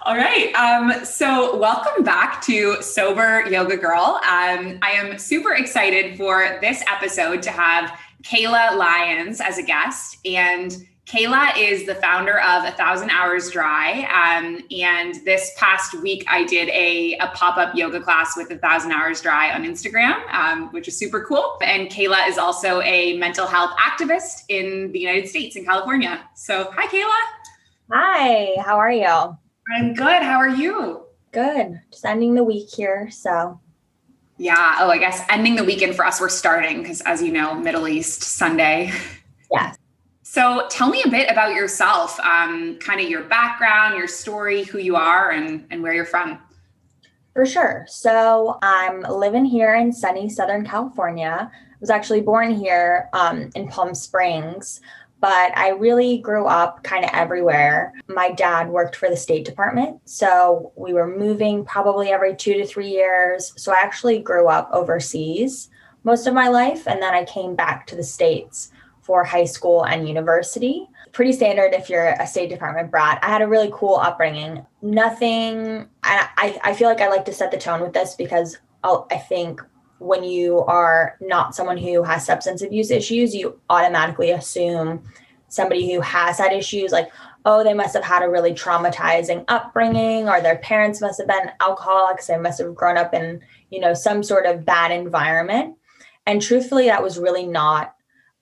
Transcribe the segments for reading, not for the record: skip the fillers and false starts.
All right. So welcome back to Sober Yoga Girl. I am super excited for this episode to have Kayla Lyons as a guest. And Kayla is the founder of 1,000 Hours Dry. And this past week, I did a pop-up yoga class with 1,000 Hours Dry on Instagram, which is super cool. And Kayla is also a mental health activist in the United States, in California. So hi, Kayla. Hi, how are you? I'm good. How are you? Good. Just ending the week here, so. Yeah. Oh, I guess ending the weekend for us, we're starting because, as you know, Middle East Sunday. Yes. So tell me a bit about yourself, kind of your background, your story, who you are, and where you're from. For sure. So I'm living here in sunny Southern California. I was actually born here in Palm Springs, but I really grew up kind of everywhere. My dad worked for the State Department, so we were moving probably every 2 to 3 years. So I actually grew up overseas most of my life, and then I came back to the States for high school and university. Pretty standard if you're a State Department brat. I had a really cool upbringing. Nothing, I feel like I like to set the tone with this because I think when you are not someone who has substance abuse issues, you automatically assume somebody who has had issues like, oh, they must have had a really traumatizing upbringing, or their parents must have been alcoholics. They must have grown up in, some sort of bad environment. And truthfully, that was really not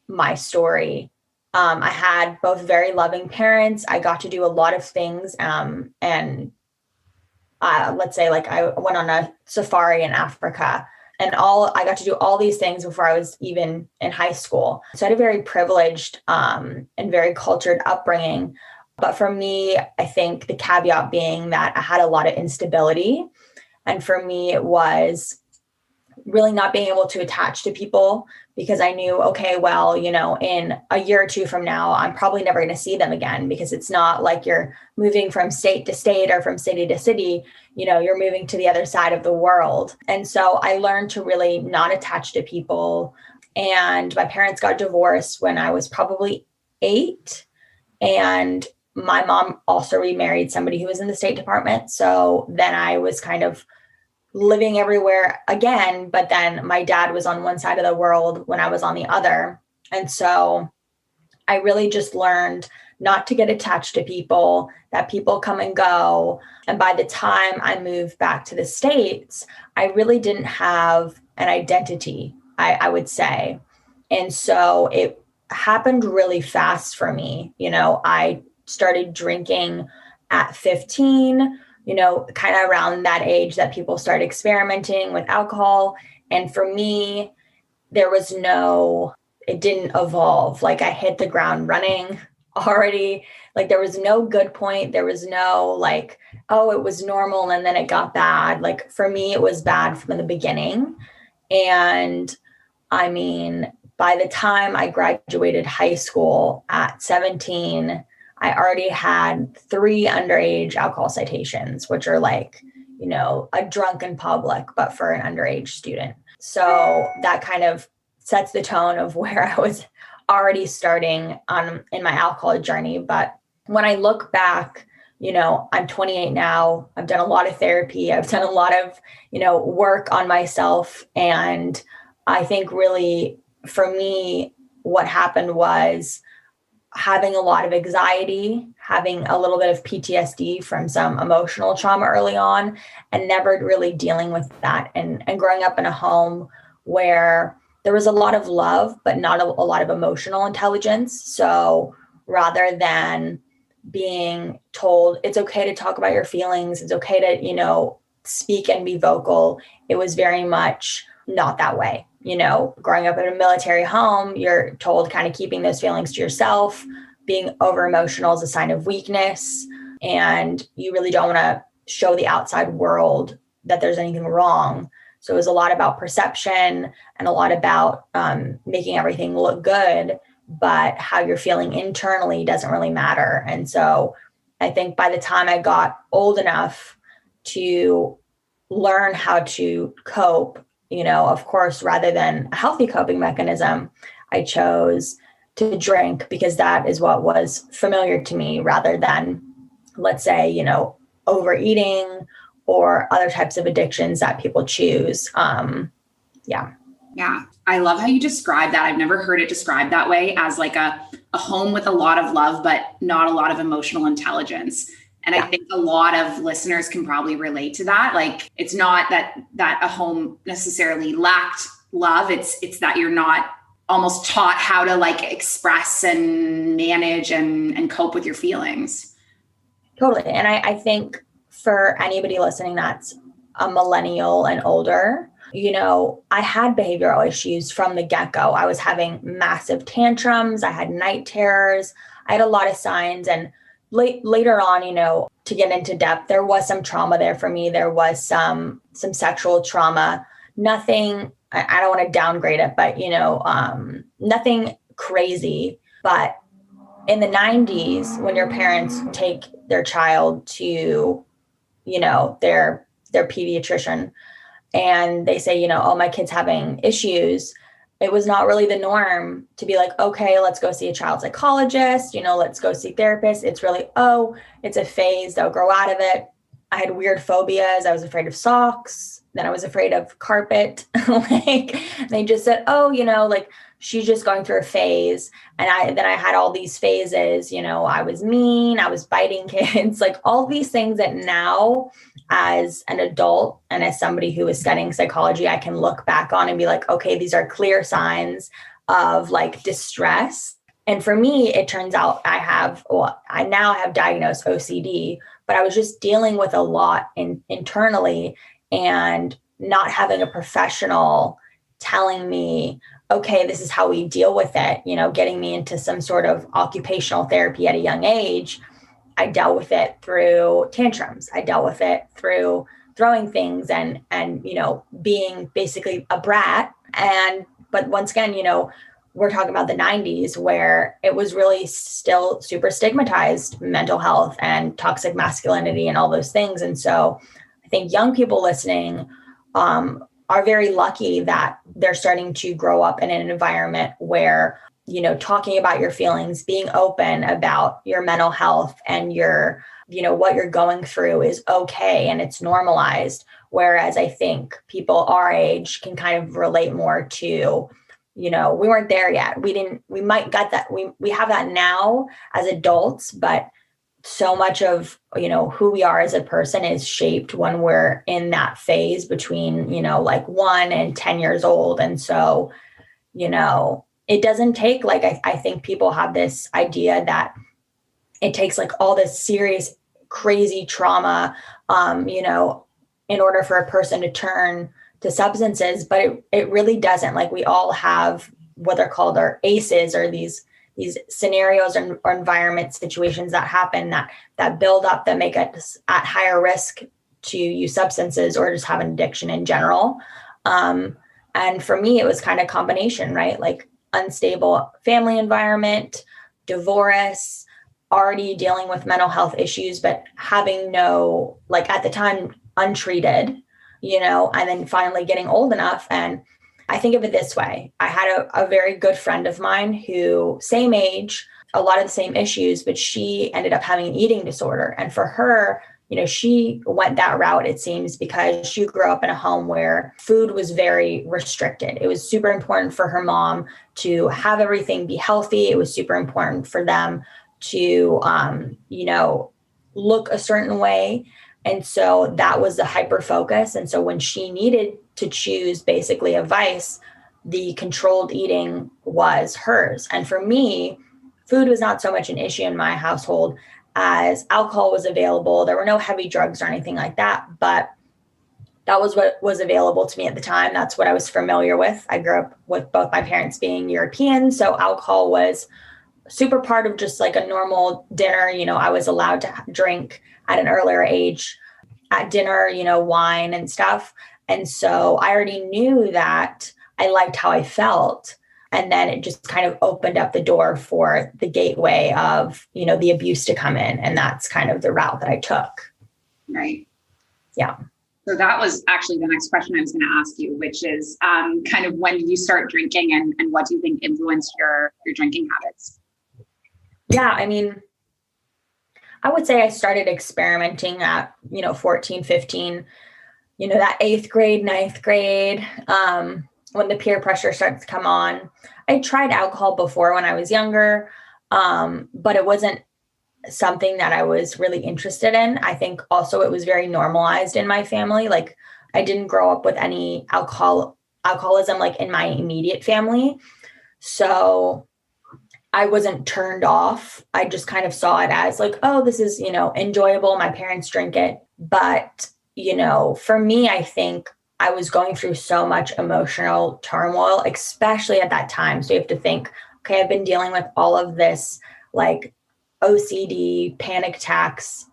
my story. I had both very loving parents. I got to do a lot of things. And let's say like I went on a safari in Africa and I got to do all these things before I was even in high school. So I had a very privileged and very cultured upbringing. But for me, I think the caveat being that I had a lot of instability. And for me, it was really not being able to attach to people because I knew, okay, well, in a year or two from now, I'm probably never going to see them again, because it's not like you're moving from state to state or from city to city, you're moving to the other side of the world. And so I learned to really not attach to people. And my parents got divorced when I was probably 8. And my mom also remarried somebody who was in the State Department. So then I was kind of living everywhere again, but then my dad was on one side of the world when I was on the other. And so I really just learned not to get attached to people, that people come and go. And by the time I moved back to the States, I really didn't have an identity, I would say. And so it happened really fast for me. I started drinking at 15, kind of around that age that people start experimenting with alcohol. And for me, it didn't evolve. Like I hit the ground running already. Like there was no good point. There was no like, oh, it was normal and then it got bad. Like for me, it was bad from the beginning. And I mean, by the time I graduated high school at 17, I already had 3 underage alcohol citations, which are like, a drunk in public, but for an underage student. So that kind of sets the tone of where I was already starting in my alcohol journey. But when I look back, I'm 28 now. I've done a lot of therapy. I've done a lot of, work on myself. And I think really for me, what happened was having a lot of anxiety, having a little bit of PTSD from some emotional trauma early on, and never really dealing with that. And growing up in a home where there was a lot of love, but not a lot of emotional intelligence. So rather than being told it's okay to talk about your feelings, it's okay to, speak and be vocal, it was very much not that way. Growing up in a military home, you're told kind of keeping those feelings to yourself. Being over emotional is a sign of weakness. And you really don't want to show the outside world that there's anything wrong. So it was a lot about perception and a lot about making everything look good, but how you're feeling internally doesn't really matter. And so I think by the time I got old enough to learn how to cope, of course, rather than a healthy coping mechanism, I chose to drink because that is what was familiar to me rather than, let's say, overeating or other types of addictions that people choose. Yeah. I love how you describe that. I've never heard it described that way, as like a home with a lot of love, but not a lot of emotional intelligence. And I think a lot of listeners can probably relate to that. Like, it's not that a home necessarily lacked love. It's that you're not almost taught how to like express and manage and cope with your feelings. Totally. And I think for anybody listening that's a millennial and older, I had behavioral issues from the get-go. I was having massive tantrums. I had night terrors. I had a lot of signs. And later on, to get into depth, there was some trauma there for me. There was some sexual trauma. Nothing, I don't want to downgrade it, but, nothing crazy. But in the 90s, when your parents take their child to, their pediatrician, and they say, oh, my kid's having issues, it was not really the norm to be like, okay, let's go see a child psychologist, let's go see therapists. It's really, oh, it's a phase, they'll grow out of it. I had weird phobias. I was afraid of socks. Then I was afraid of carpet. Like, they just said, oh, like, she's just going through a phase. And then I had all these phases, I was mean, I was biting kids, like all these things that now, as an adult and as somebody who is studying psychology, I can look back on and be like, okay, these are clear signs of like distress. And for me, it turns out I now have diagnosed OCD, but I was just dealing with a lot internally, and not having a professional telling me, okay, this is how we deal with it, getting me into some sort of occupational therapy at a young age. I dealt with it through tantrums. I dealt with it through throwing things and being basically a brat. But once again, we're talking about the 90s, where it was really still super stigmatized, mental health and toxic masculinity and all those things. And so I think young people listening are very lucky that they're starting to grow up in an environment where, talking about your feelings, being open about your mental health and your, what you're going through is okay and it's normalized. Whereas I think people our age can kind of relate more to, we weren't there yet. We might get that. We have that now as adults, but so much of, who we are as a person is shaped when we're in that phase between, like 1 and 10 years old. And so, it doesn't take, like, I think people have this idea that it takes like all this serious, crazy trauma, in order for a person to turn to substances, but it really doesn't. Like, we all have what they're called our ACEs, or these scenarios or environment situations that happen that build up, that make us at higher risk to use substances or just have an addiction in general. And for me, it was kind of a combination, right? Like, unstable family environment, divorce, already dealing with mental health issues, but having no, like, at the time, untreated, and then finally getting old enough. And I think of it this way. I had a very good friend of mine who, same age, a lot of the same issues, but she ended up having an eating disorder. And for her, she went that route, it seems, because she grew up in a home where food was very restricted. It was super important for her mom to have everything be healthy. It was super important for them to, look a certain way. And so that was the hyper focus. And so when she needed to choose basically a vice, the controlled eating was hers. And for me, food was not so much an issue in my household, as alcohol was available. There were no heavy drugs or anything like that, but that was what was available to me at the time. That's what I was familiar with. I grew up with both my parents being European, so alcohol was super part of just like a normal dinner. I was allowed to drink at an earlier age at dinner, wine and stuff. And so I already knew that I liked how I felt. And then it just kind of opened up the door for the gateway of, the abuse to come in. And that's kind of the route that I took. Right. Yeah. So that was actually the next question I was going to ask you, which is kind of, when did you start drinking, and what do you think influenced your drinking habits? Yeah. I mean, I would say I started experimenting at, 14, 15, that eighth grade, ninth grade, when the peer pressure starts to come on. I tried alcohol before when I was younger, but it wasn't something that I was really interested in. I think also it was very normalized in my family. Like I didn't grow up with any alcoholism like in my immediate family. So I wasn't turned off. I just kind of saw it as like, oh, this is, enjoyable. My parents drink it. But, for me, I think I was going through so much emotional turmoil, especially at that time. So you have to think, okay, I've been dealing with all of this like OCD, panic attacks.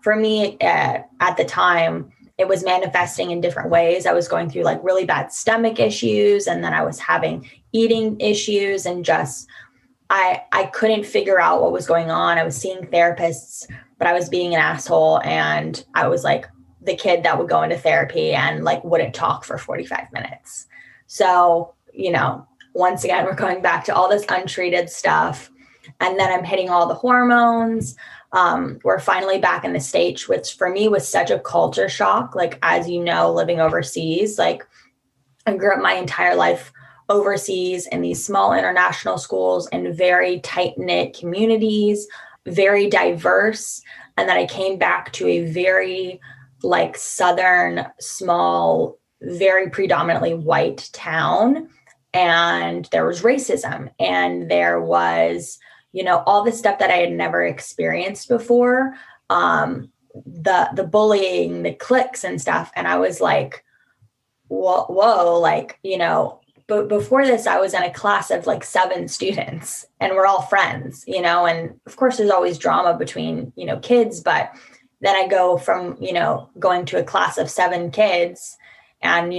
For me, at the time, it was manifesting in different ways. I was going through like really bad stomach issues, and then I was having eating issues, and just I couldn't figure out what was going on. I was seeing therapists, but I was being an asshole, and I was like the kid that would go into therapy and like wouldn't talk for 45 minutes. So, once again, we're going back to all this untreated stuff. And then I'm hitting all the hormones. We're finally back in the States, which for me was such a culture shock. Like, as you know, living overseas, like I grew up my entire life overseas in these small international schools and very tight-knit communities, very diverse. And then I came back to a very like Southern, small, very predominantly white town. And there was racism, and there was, all the stuff that I had never experienced before, the bullying, the cliques and stuff. And I was like, whoa, like, but before this, I was in a class of like 7 students and we're all friends, and of course there's always drama between, kids, but then I go from, going to a class of 7 kids and,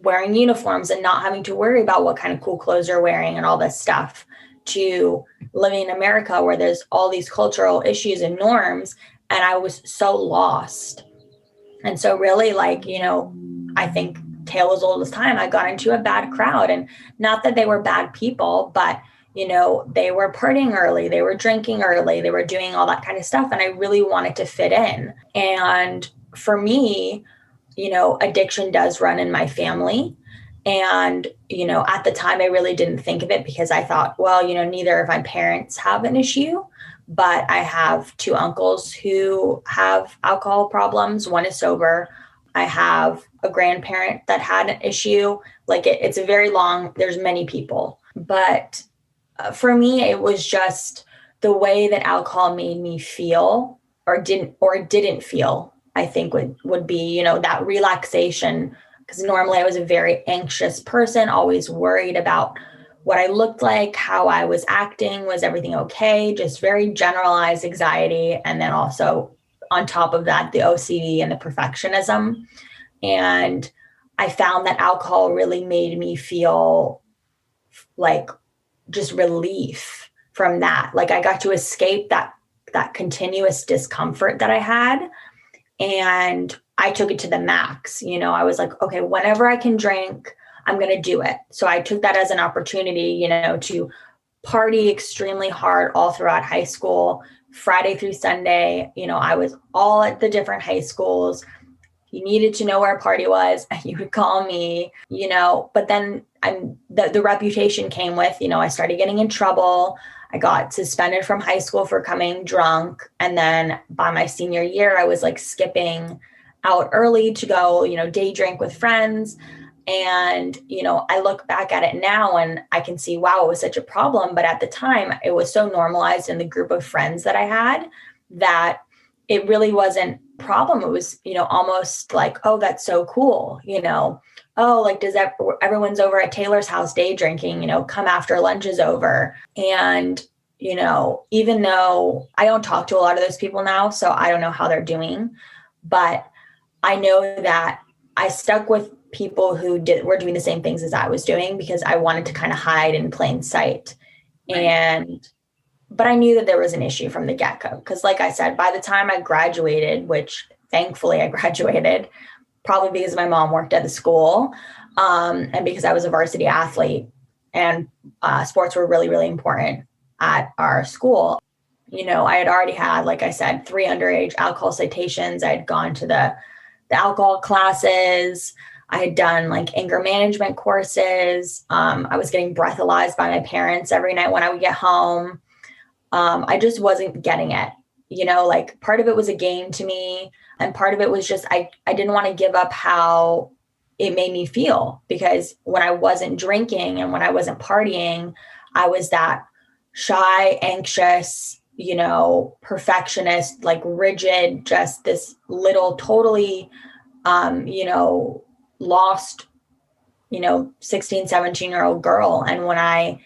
wearing uniforms and not having to worry about what kind of cool clothes you're wearing and all this stuff, to living in America where there's all these cultural issues and norms. And I was so lost. And so really like, I think tale as old as time, I got into a bad crowd, and not that they were bad people, but they were partying early, they were drinking early, they were doing all that kind of stuff. And I really wanted to fit in. And for me, addiction does run in my family. And, at the time I really didn't think of it because I thought, well, neither of my parents have an issue, but I have 2 uncles who have alcohol problems. One is sober. I have a grandparent that had an issue. Like it's a very long, there's many people, but for me, it was just the way that alcohol made me feel or didn't feel, I think would be, that relaxation. Because normally I was a very anxious person, always worried about what I looked like, how I was acting, was everything okay? Just very generalized anxiety. And then also on top of that, the OCD and the perfectionism. And I found that alcohol really made me feel like just relief from that. Like I got to escape that continuous discomfort that I had. And I took it to the max. I was like, okay, whenever I can drink, I'm going to do it. So I took that as an opportunity, to party extremely hard all throughout high school, Friday through Sunday. I was all at the different high schools. You needed to know where a party was, you would call me, but then the reputation came with, I started getting in trouble. I got suspended from high school for coming drunk. And then by my senior year, I was like skipping out early to go, day drink with friends. And, I look back at it now and I can see, wow, it was such a problem. But at the time, it was so normalized in the group of friends that I had that it really wasn't a problem. It was, almost like, oh, that's so cool. Oh, like everyone's over at Taylor's house day drinking, come after lunch is over. And, even though I don't talk to a lot of those people now, so I don't know how they're doing, but I know that I stuck with people who were doing the same things as I was doing because I wanted to kind of hide in plain sight. Right. But I knew that there was an issue from the get-go. Because like I said, by the time I graduated, which thankfully I graduated, probably because my mom worked at the school and because I was a varsity athlete and sports were really, really important at our school. I had already had, like I said, 3 underage alcohol citations. I had gone to the alcohol classes. I had done like anger management courses. I was getting breathalyzed by my parents every night when I would get home. I just wasn't getting it. Like part of it was a game to me. And part of it was just, I didn't want to give up how it made me feel, because when I wasn't drinking and when I wasn't partying, I was that shy, anxious, perfectionist, like rigid, just this little, totally, lost, 16, 17-year-old girl. And when I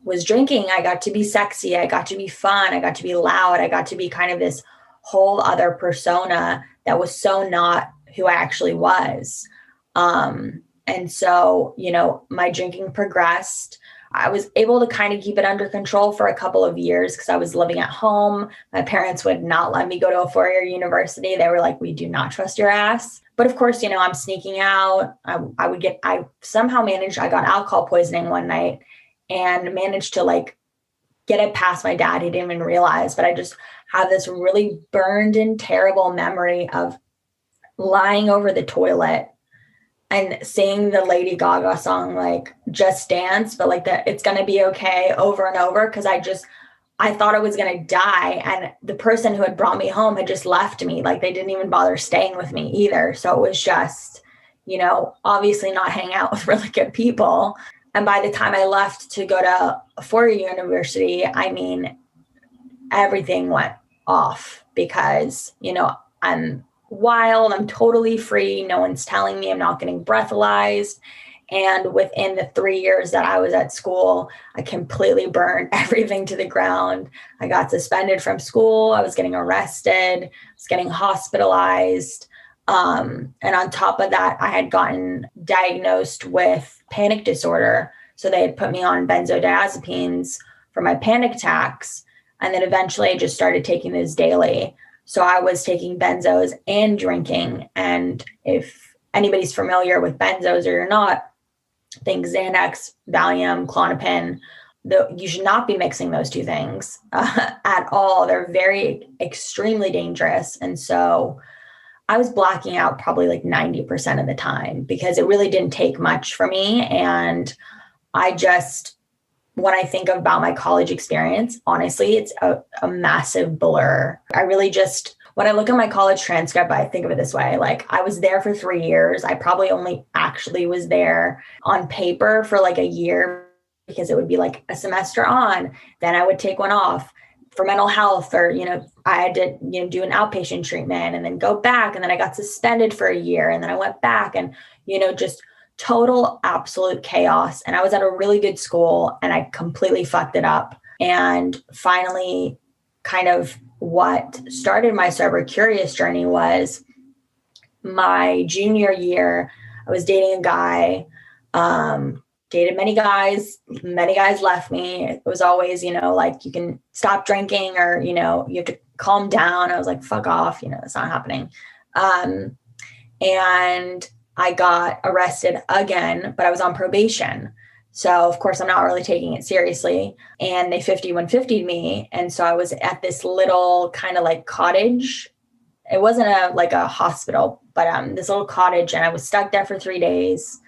was drinking, I got to be sexy. I got to be fun. I got to be loud. I got to be kind of this whole other persona that was so not who I actually was. And so, my drinking progressed. I was able to kind of keep it under control for a couple of years because I was living at home. My parents would not let me go to a 4-year university. They were like, we do not trust your ass. But of course, I'm sneaking out. I somehow managed, I got alcohol poisoning one night and managed to like get it past my dad. He didn't even realize, but I just have this really burned in terrible memory of lying over the toilet and singing the Lady Gaga song, like Just Dance, but like that it's going to be okay over and over. Cause I thought I was going to die. And the person who had brought me home had just left me. Like they didn't even bother staying with me either. So it was just, obviously not hanging out with really good people. And by the time I left to go to a 4-year university, I mean, everything went off because, I'm wild. I'm totally free. No one's telling me I'm not getting breathalyzed. And within the 3 years that I was at school, I completely burned everything to the ground. I got suspended from school. I was getting arrested. I was getting hospitalized. And on top of that, I had gotten diagnosed with panic disorder. So they had put me on benzodiazepines for my panic attacks. And then eventually I just started taking those daily. So I was taking benzos and drinking. And if anybody's familiar with benzos or you're not, think Xanax, Valium, Klonopin. You should not be mixing those two things at all. They're very extremely dangerous. And so I was blacking out probably like 90% of the time because it really didn't take much for me. And when I think about my college experience, honestly, it's a massive blur. When I look at my college transcript, I think of it this way. Like I was there for 3 years. I probably only actually was there on paper for like a year because it would be like a semester on, then I would take one off for mental health or, I had to, do an outpatient treatment and then go back. And then I got suspended for a year and then I went back and, just total absolute chaos. And I was at a really good school and I completely fucked it up. And finally, kind of what started my sober curious journey was my junior year. I was dating a guy, dated many guys left me. It was always, like you can stop drinking or, you have to calm down. I was like, fuck off, it's not happening. And I got arrested again, but I was on probation. So of course I'm not really taking it seriously. And they 5150'd me. And so I was at this little kind of like cottage. It wasn't a hospital, but this little cottage. And I was stuck there for 3 days.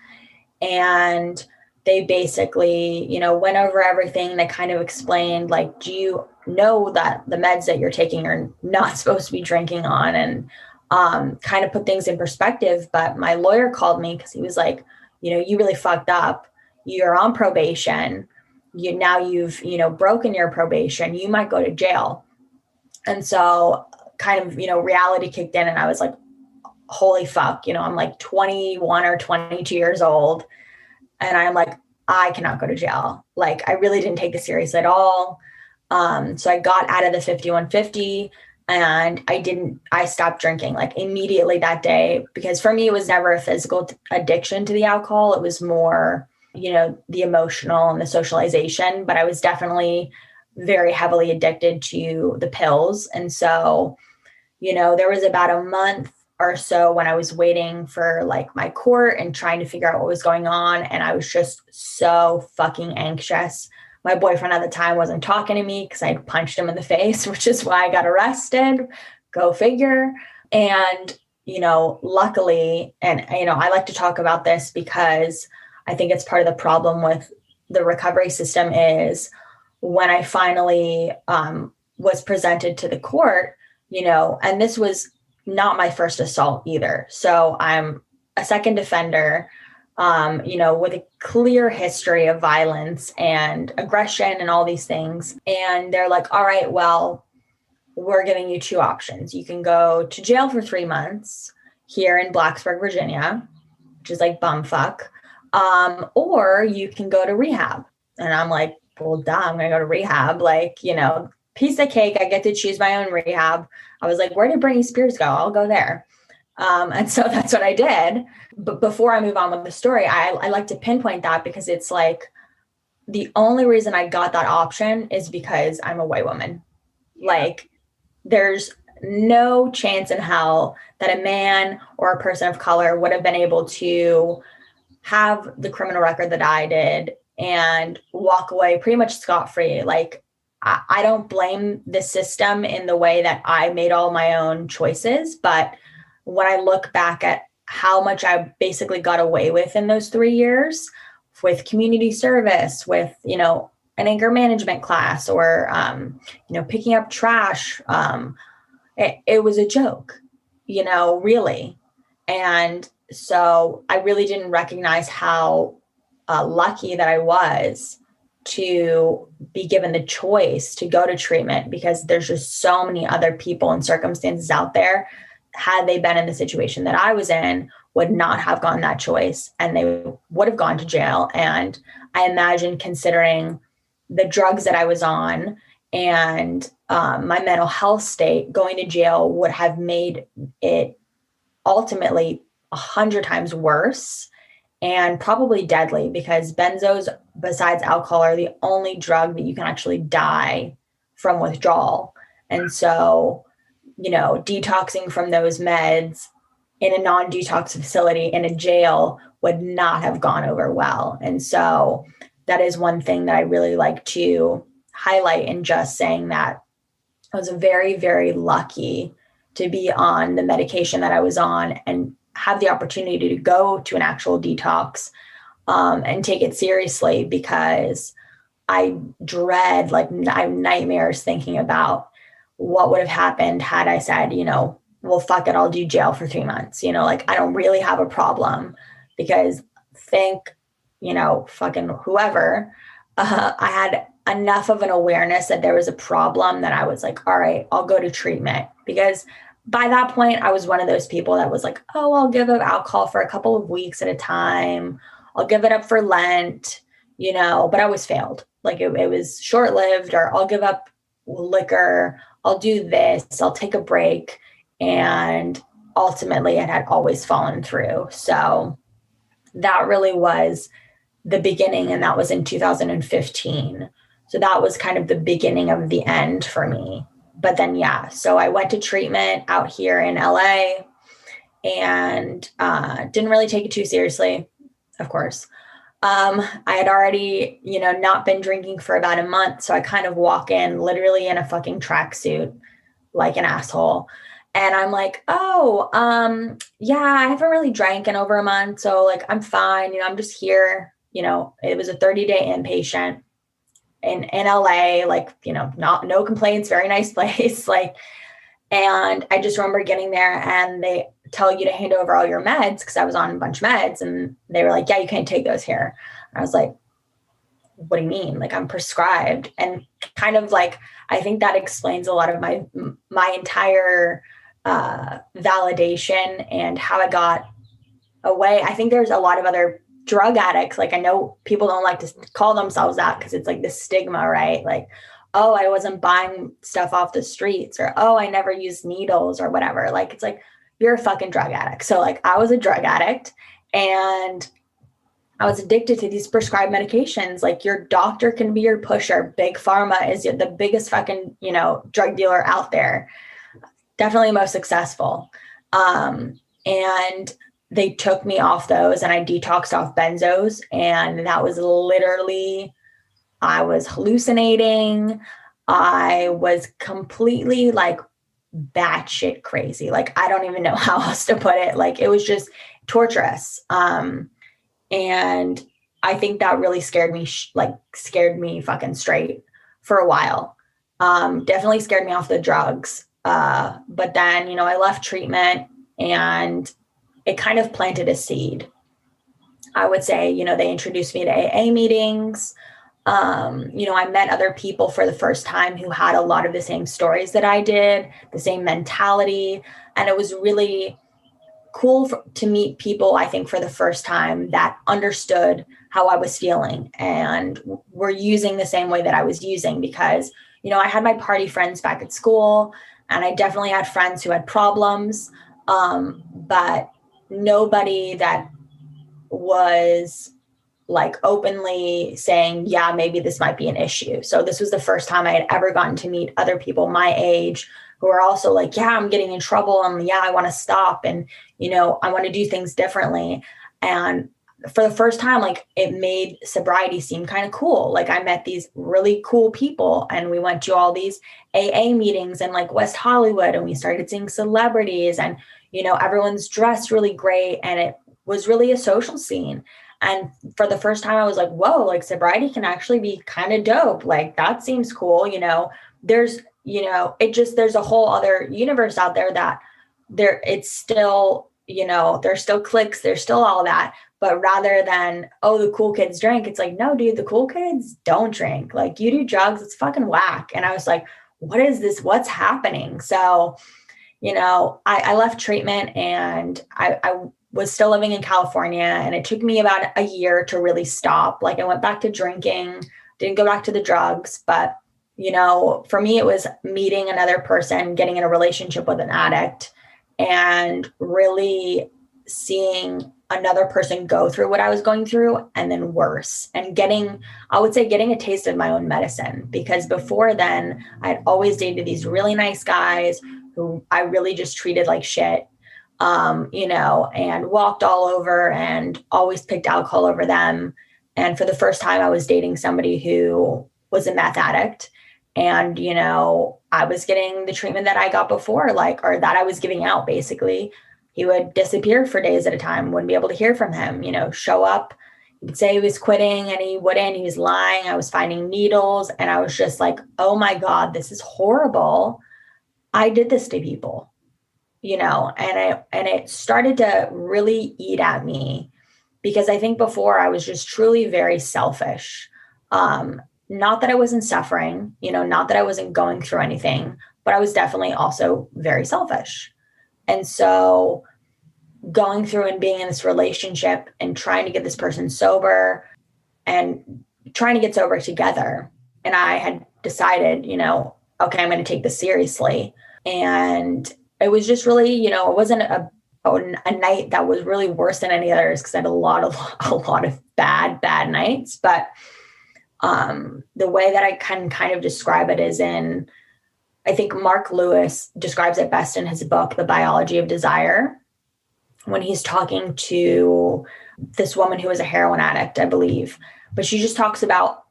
And they basically, went over everything. They kind of explained like, do you know that the meds that you're taking are not supposed to be drinking on? And kind of put things in perspective. But my lawyer called me because he was like, you really fucked up. You're on probation. You've broken your probation. You might go to jail. And so kind of, reality kicked in and I was like, holy fuck, I'm like 21 or 22 years old. And I'm like, I cannot go to jail. Like I really didn't take this serious at all. So I got out of the 5150 and I stopped drinking like immediately that day, because for me, it was never a physical addiction to the alcohol. It was more, the emotional and the socialization, but I was definitely very heavily addicted to the pills. And so, there was about a month or so when I was waiting for like my court and trying to figure out what was going on. And I was just so fucking anxious. My boyfriend at the time wasn't talking to me because I punched him in the face, which is why I got arrested. Go figure. And, luckily, and, I like to talk about this because I think it's part of the problem with the recovery system is when I finally was presented to the court, and this was not my first assault either. So I'm a second offender, with a clear history of violence and aggression and all these things. And they're like, all right, well, we're giving you two options. You can go to jail for 3 months here in Blacksburg, Virginia, which is like bumfuck, or you can go to rehab. And I'm like, well, duh, I'm going to go to rehab. Like, piece of cake. I get to choose my own rehab. I was like, where did Britney Spears go? I'll go there. And so that's what I did. But before I move on with the story, I like to pinpoint that because it's like the only reason I got that option is because I'm a white woman. Like, there's no chance in hell that a man or a person of color would have been able to have the criminal record that I did and walk away pretty much scot-free. Like, I don't blame the system in the way that I made all my own choices. But when I look back at how much I basically got away with in those 3 years with community service, with, an anger management class or, picking up trash, it was a joke, really. And so I really didn't recognize how lucky that I was to be given the choice to go to treatment, because there's just so many other people and circumstances out there, had they been in the situation that I was in, would not have gotten that choice and they would have gone to jail. And I imagine, considering the drugs that I was on and my mental health state, going to jail would have made it ultimately 100 times worse and probably deadly, because benzos, besides alcohol, are the only drug that you can actually die from withdrawal. And so, detoxing from those meds in a non-detox facility in a jail would not have gone over well. And so that is one thing that I really like to highlight in just saying that I was very, very lucky to be on the medication that I was on and have the opportunity to go to an actual detox and take it seriously, because I dread, I have nightmares thinking about what would have happened had I said, well, fuck it, I'll do jail for 3 months. I don't really have a problem, because fucking whoever, I had enough of an awareness that there was a problem that I was like, all right, I'll go to treatment. Because by that point, I was one of those people that was like, oh, I'll give up alcohol for a couple of weeks at a time. I'll give it up for Lent, but I always failed. Like it was short-lived, or I'll give up liquor. I'll do this. I'll take a break. And ultimately it had always fallen through. So that really was the beginning. And that was in 2015. So that was kind of the beginning of the end for me. But then, so I went to treatment out here in LA and didn't really take it too seriously, of course. I had already, not been drinking for about a month. So I kind of walk in literally in a fucking tracksuit like an asshole. And I'm like, I haven't really drank in over a month. So I'm fine. I'm just here. It was a 30-day inpatient in LA, no complaints, very nice place. And I just remember getting there and they tell you to hand over all your meds, because I was on a bunch of meds, and they were like, yeah, you can't take those here. And I was like, what do you mean? I'm prescribed. And kind of I think that explains a lot of my entire validation and how I got away. I think there's a lot of other drug addicts. I know people don't like to call themselves that because it's this stigma, right? Oh, I wasn't buying stuff off the streets, or, oh, I never used needles or whatever. It's you're a fucking drug addict. So I was a drug addict and I was addicted to these prescribed medications. Your doctor can be your pusher. Big pharma is the biggest fucking, drug dealer out there. Definitely most successful. And they took me off those and I detoxed off benzos. And that was literally I was hallucinating. I was completely like batshit crazy. Like, I don't even know how else to put it. Like, it was just torturous. And I think that really scared me, scared me fucking straight for a while. Definitely scared me off the drugs. But then, I left treatment and it kind of planted a seed. I would say, they introduced me to AA meetings. I met other people for the first time who had a lot of the same stories that I did, the same mentality. And it was really cool to meet people, I think, for the first time that understood how I was feeling and were using the same way that I was using, because, I had my party friends back at school and I definitely had friends who had problems, but nobody that was like openly saying, yeah, maybe this might be an issue. So this was the first time I had ever gotten to meet other people my age who are also like, yeah, I'm getting in trouble. And yeah, I want to stop. And, I want to do things differently. And for the first time, like, it made sobriety seem kind of cool. Like, I met these really cool people and we went to all these AA meetings in like West Hollywood, and we started seeing celebrities and, everyone's dressed really great. And it was really a social scene. And for the first time, I was like, whoa, like, sobriety can actually be kind of dope. Like, that seems cool. There's, there's a whole other universe out there that it's still, there's still cliques, there's still all that. But rather than, oh, the cool kids drink, it's like, no, dude, the cool kids don't drink. Like, you do drugs, it's fucking whack. And I was like, what is this? What's happening? So, I left treatment and I was still living in California, and it took me about a year to really stop. Like, I went back to drinking, didn't go back to the drugs, but for me, it was meeting another person, getting in a relationship with an addict, and really seeing another person go through what I was going through and then worse, and getting a taste of my own medicine. Because before then, I'd always dated these really nice guys who I really just treated like shit. And walked all over and always picked alcohol over them. And for the first time, I was dating somebody who was a meth addict. And, I was getting the treatment that I got before, or that I was giving out, basically. He would disappear for days at a time, wouldn't be able to hear from him, show up. He would say he was quitting and he wouldn't, he was lying. I was finding needles. And I was just like, oh my God, this is horrible. I did this to people. And it started to really eat at me, because I think before I was just truly very selfish. Not that I wasn't suffering, not that I wasn't going through anything, but I was definitely also very selfish. And so going through and being in this relationship and trying to get this person sober and trying to get sober together. And I had decided, okay, I'm going to take this seriously. And it was just really, it wasn't a night that was really worse than any others, because I had a lot of bad nights. But the way that I can kind of describe it is I think Mark Lewis describes it best in his book, The Biology of Desire, when he's talking to this woman who was a heroin addict, I believe. But she just talks about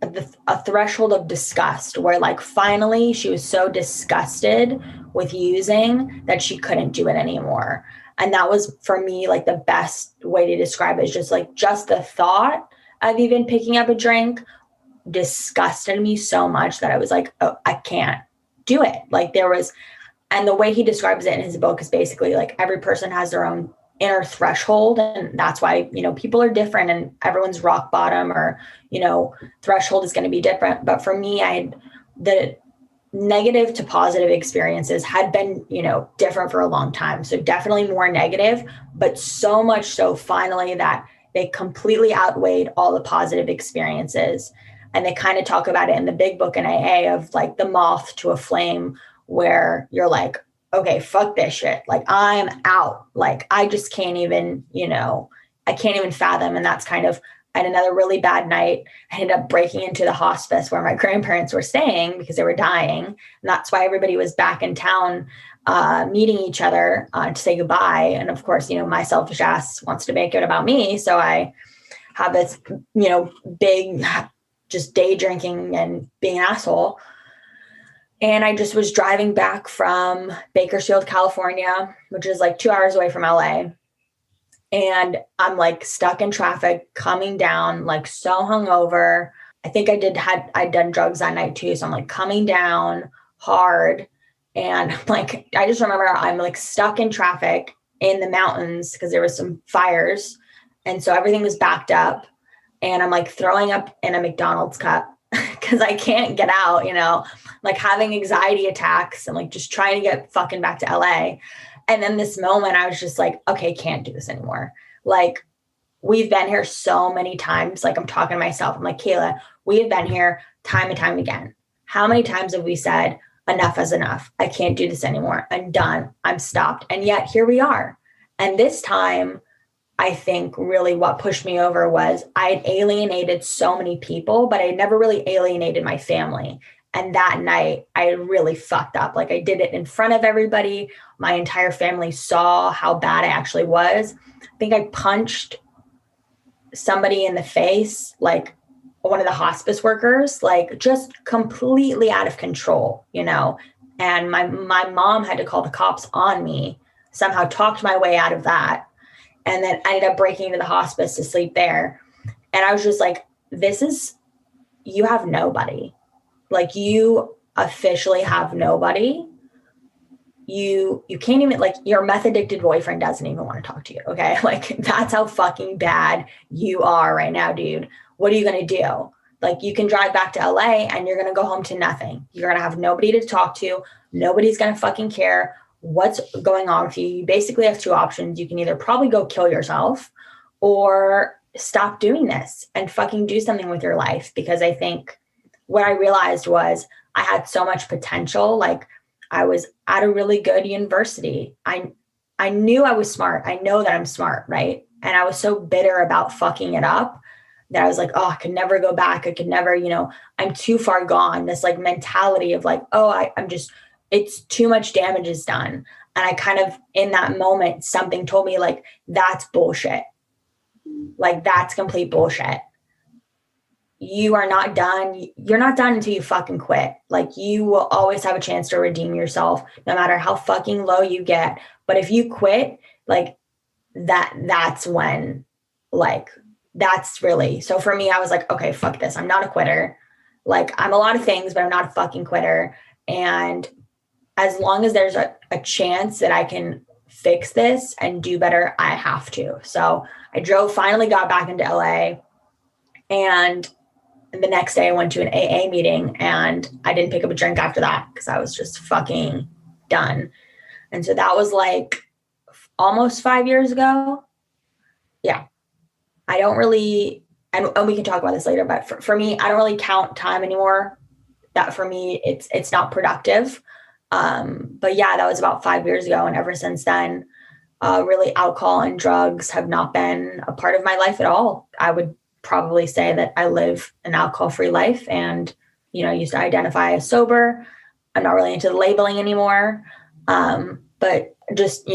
a threshold of disgust, where like finally she was so disgusted with using that she couldn't do it anymore. And that was, for me, like the best way to describe it, is just the thought of even picking up a drink disgusted me so much that I was like, oh, I can't do it. And the way he describes it in his book is basically like every person has their own inner threshold. And that's why, people are different and everyone's rock bottom or, threshold is going to be different. But for me, the negative to positive experiences had been, different for a long time. So definitely more negative, but so much so finally that they completely outweighed all the positive experiences. And they kind of talk about it in the big book in AA of like the moth to a flame, where you're like, okay, fuck this shit. Like, I'm out. Like, I just can't even, I can't even fathom. And that's kind of, I had another really bad night. I ended up breaking into the hospice where my grandparents were staying because they were dying. And that's why everybody was back in town, meeting each other to say goodbye. And of course, my selfish ass wants to make it about me. So I have this, big just day drinking and being an asshole. And I just was driving back from Bakersfield, California, which is like 2 hours away from LA. And I'm like stuck in traffic, coming down, like so hungover. I think I'd done drugs that night too. So I'm like coming down hard. And like, I just remember I'm like stuck in traffic in the mountains because there was some fires. And so everything was backed up. And I'm like throwing up in a McDonald's cup because I can't get out, like having anxiety attacks and like just trying to get fucking back to LA. And then this moment, I was just like, okay, can't do this anymore. Like, we've been here so many times. Like, I'm talking to myself. I'm like, Kayla, we have been here time and time again. How many times have we said, enough is enough? I can't do this anymore. I'm done. I'm stopped. And yet here we are. And this time, I think really what pushed me over was I had alienated so many people, but I never really alienated my family. And that night I really fucked up. Like, I did it in front of everybody. My entire family saw how bad I actually was. I think I punched somebody in the face, like one of the hospice workers, like just completely out of control, and my mom had to call the cops on me, somehow talked my way out of that. And then I ended up breaking into the hospice to sleep there. And I was just like, you have nobody. Like, you officially have nobody. You can't even, like, your meth addicted boyfriend doesn't even want to talk to you. Okay. Like, that's how fucking bad you are right now, dude. What are you going to do? Like, you can drive back to LA and you're going to go home to nothing. You're going to have nobody to talk to. Nobody's going to fucking care what's going on with you. You basically have two options. You can either probably go kill yourself or stop doing this and fucking do something with your life. Because I think what I realized was I had so much potential. Like, I was at a really good university. I knew I was smart. I know that I'm smart, right? And I was so bitter about fucking it up that I was like, oh, I could never go back. I could never, I'm too far gone. This like mentality of like, oh, it's too much damage is done. And I kind of, in that moment, something told me like, that's bullshit. Like, that's complete bullshit. You are not done. You're not done until you fucking quit. Like, you will always have a chance to redeem yourself, no matter how fucking low you get. But if you quit, like that's when, like, that's really, so for me, I was like, okay, fuck this. I'm not a quitter. Like, I'm a lot of things, but I'm not a fucking quitter. And as long as there's a chance that I can fix this and do better, I have to. So I finally got back into LA, and the next day I went to an AA meeting and I didn't pick up a drink after that because I was just fucking done. And so that was like almost 5 years ago. Yeah. I don't really, and we can talk about this later, but for me, I don't really count time anymore. That for me, it's not productive. But yeah, that was about 5 years ago. And ever since then, really alcohol and drugs have not been a part of my life at all. I would probably say that I live an alcohol-free life, and, I used to identify as sober. I'm not really into the labeling anymore. But just,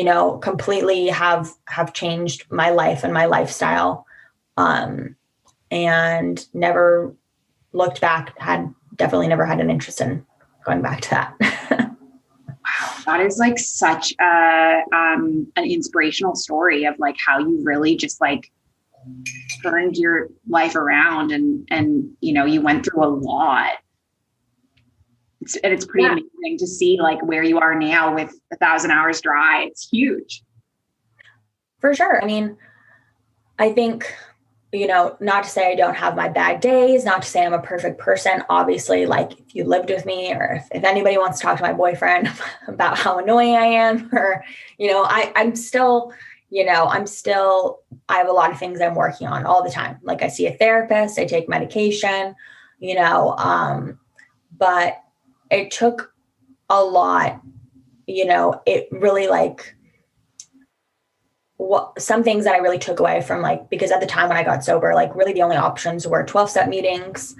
completely have changed my life and my lifestyle. And never looked back, definitely never had an interest in going back to that. Wow, that is like such an inspirational story of like how you really just like turned your life around and you went through a lot. It's pretty amazing to see like where you are now with 1,000 hours dry. It's huge. For sure. I mean, I think, not to say I don't have my bad days, not to say I'm a perfect person. Obviously, like, if you lived with me, or if anybody wants to talk to my boyfriend about how annoying I am, or, I'm still, I have a lot of things I'm working on all the time. Like, I see a therapist, I take medication, but it took a lot, it really like, some things that I really took away from, like, because at the time when I got sober, like, really the only options were 12-step meetings.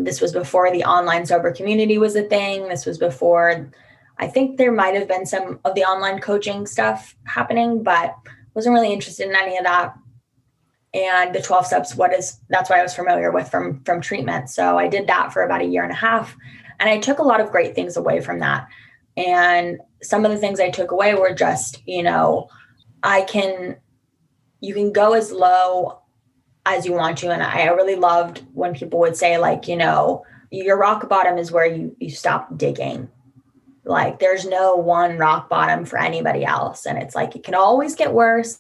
This was before the online sober community was a thing. This was before, I think there might've been some of the online coaching stuff happening, but wasn't really interested in any of that. And the 12 steps, that's what I was familiar with from treatment. So I did that for about a year and a half. And I took a lot of great things away from that. And some of the things I took away were just, you can go as low as you want to. And I really loved when people would say, like, your rock bottom is where you stop digging. Like, there's no one rock bottom for anybody else. And it's like, it can always get worse,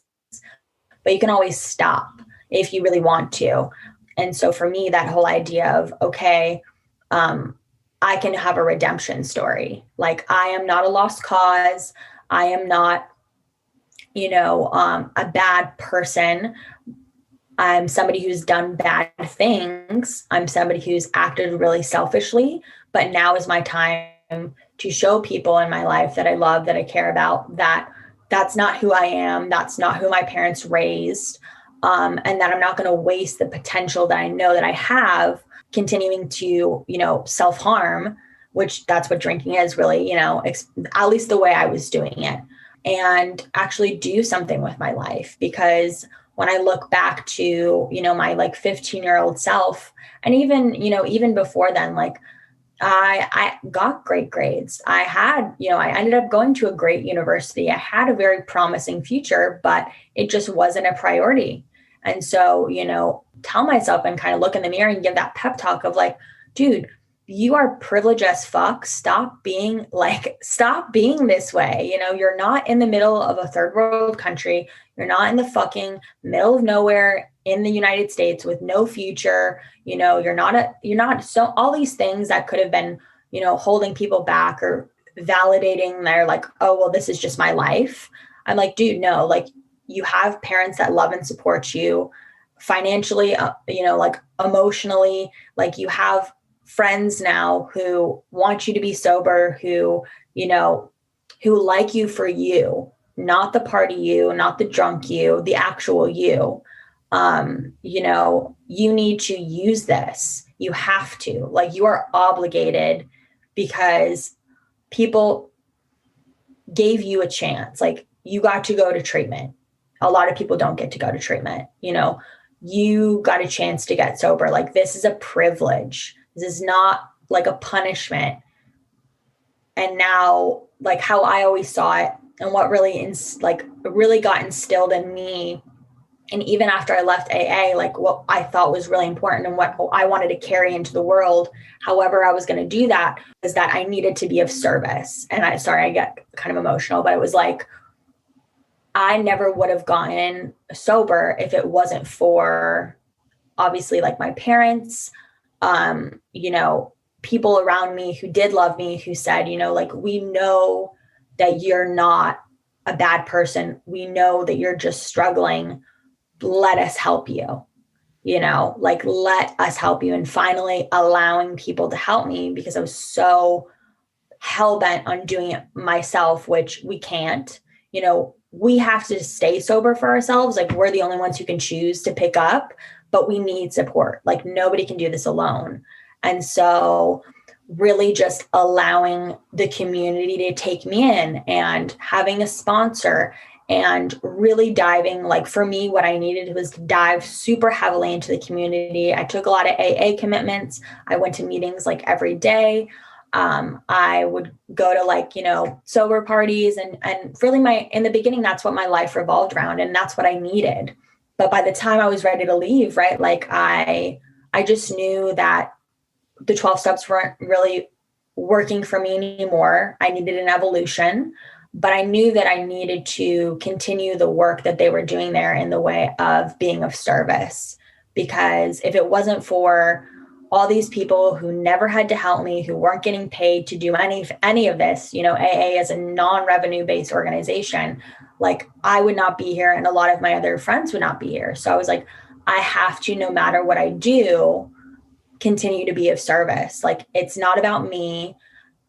but you can always stop if you really want to. And so for me, that whole idea of, okay, I can have a redemption story. Like, I am not a lost cause. I am not, a bad person. I'm somebody who's done bad things. I'm somebody who's acted really selfishly, but now is my time to show people in my life that I love, that I care about, that that's not who I am. That's not who my parents raised. And that I'm not going to waste the potential that I know that I have continuing to, self-harm, which that's what drinking is really, at least the way I was doing it, and actually do something with my life. Because when I look back to, my like 15-year-old self, and even before then, like I got great grades. I had, I ended up going to a great university. I had a very promising future, but it just wasn't a priority. And so, tell myself and kind of look in the mirror and give that pep talk of like, dude, you are privileged as fuck. Stop being this way. You're not in the middle of a third world country. You're not in the fucking middle of nowhere in the United States with no future. You're not so all these things that could have been, holding people back or validating their like, oh, well, this is just my life. I'm like, dude, no, like you have parents that love and support you financially, like emotionally, like you have friends now who want you to be sober, who like you for you, not the party you, not the drunk you, the actual you. You need to use this. You have to, like, you are obligated because people gave you a chance. Like, you got to go to treatment. A lot of people don't get to go to treatment. You got a chance to get sober. Like, this is a privilege. This is not like a punishment. And now, like how I always saw it and what really got instilled in me. And even after I left AA, like what I thought was really important and what I wanted to carry into the world, however I was going to do that, is that I needed to be of service. And I get kind of emotional, but it was like, I never would have gotten sober if it wasn't for obviously like my parents, people around me who did love me, who said, like, we know that you're not a bad person. We know that you're just struggling. Let us help you, like, let us help you. And finally allowing people to help me, because I was so hell-bent on doing it myself, which we can't. We have to stay sober for ourselves. Like, we're the only ones who can choose to pick up, but we need support. Like, nobody can do this alone. And so really just allowing the community to take me in and having a sponsor and really diving, like for me, what I needed was to dive super heavily into the community. I took a lot of AA commitments. I went to meetings like every day. I would go to sober parties and really in the beginning, that's what my life revolved around. And that's what I needed. But by the time I was ready to leave, right, like I just knew that the 12 steps weren't really working for me anymore. I needed an evolution, but I knew that I needed to continue the work that they were doing there in the way of being of service. Because if it wasn't for all these people who never had to help me, who weren't getting paid to do any of this, AA is a non-revenue based organization, like I would not be here and a lot of my other friends would not be here. So I was like, I have to, no matter what I do, continue to be of service. Like, it's not about me.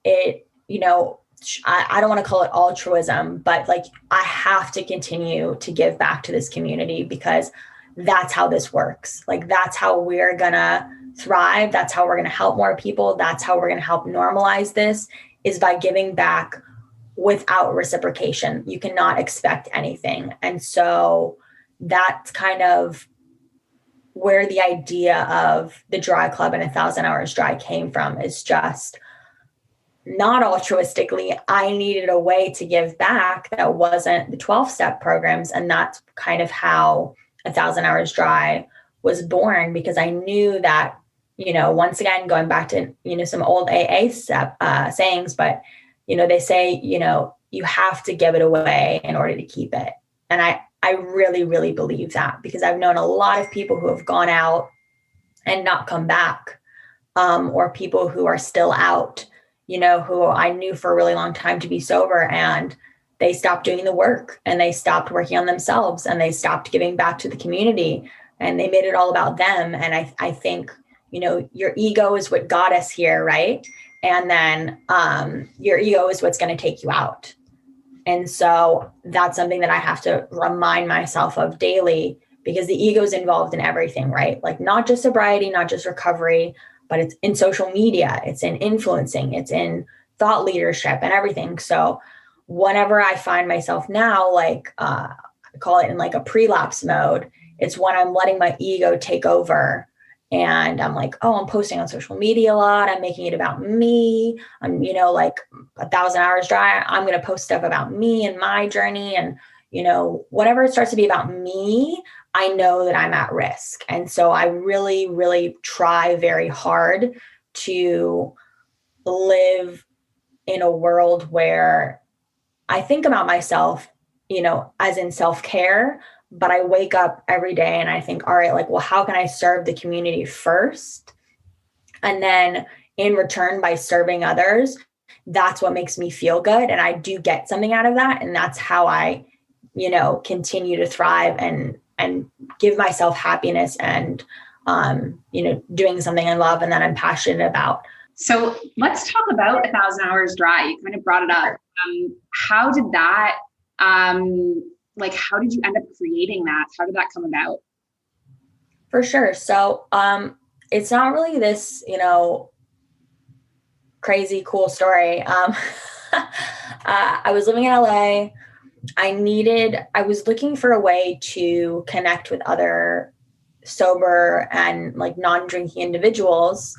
I don't want to call it altruism, but like I have to continue to give back to this community because that's how this works. Like, that's how we're going to thrive. That's how we're going to help more people. That's how we're going to help normalize this, is by giving back without reciprocation. You cannot expect anything. And so that's kind of where the idea of the dry club and 1,000 hours dry came from is just not altruistically. I needed a way to give back that wasn't the 12-step programs. And that's kind of how 1,000 hours dry was born, because I knew that, once again, going back to, some old AA sayings, but, they say, you have to give it away in order to keep it. And I really, really believe that, because I've known a lot of people who have gone out and not come back, or people who are still out, who I knew for a really long time to be sober, and they stopped doing the work, and they stopped working on themselves, and they stopped giving back to the community, and they made it all about them. And I think, your ego is what got us here, right? And then your ego is what's going to take you out. And so that's something that I have to remind myself of daily, because the ego is involved in everything, right? Like not just sobriety, not just recovery, but it's in social media, it's in influencing, it's in thought leadership and everything. So whenever I find myself now, like I call it in like a prelapse mode, it's when I'm letting my ego take over. And I'm like, oh, I'm posting on social media a lot. I'm making it about me. I'm, like 1,000 hours dry. I'm going to post stuff about me and my journey. And, whenever it starts to be about me, I know that I'm at risk. And so I really, really try very hard to live in a world where I think about myself, as in self-care, but I wake up every day and I think, all right, like, well, how can I serve the community first? And then in return, by serving others, that's what makes me feel good. And I do get something out of that. And that's how I, continue to thrive and give myself happiness and, doing something I love and that I'm passionate about. So let's talk about 1,000 hours dry. You kind of brought it up. How did that, how did you end up creating that? How did that come about? For sure. So it's not really this, crazy cool story. I was living in LA. I was looking for a way to connect with other sober and like non-drinking individuals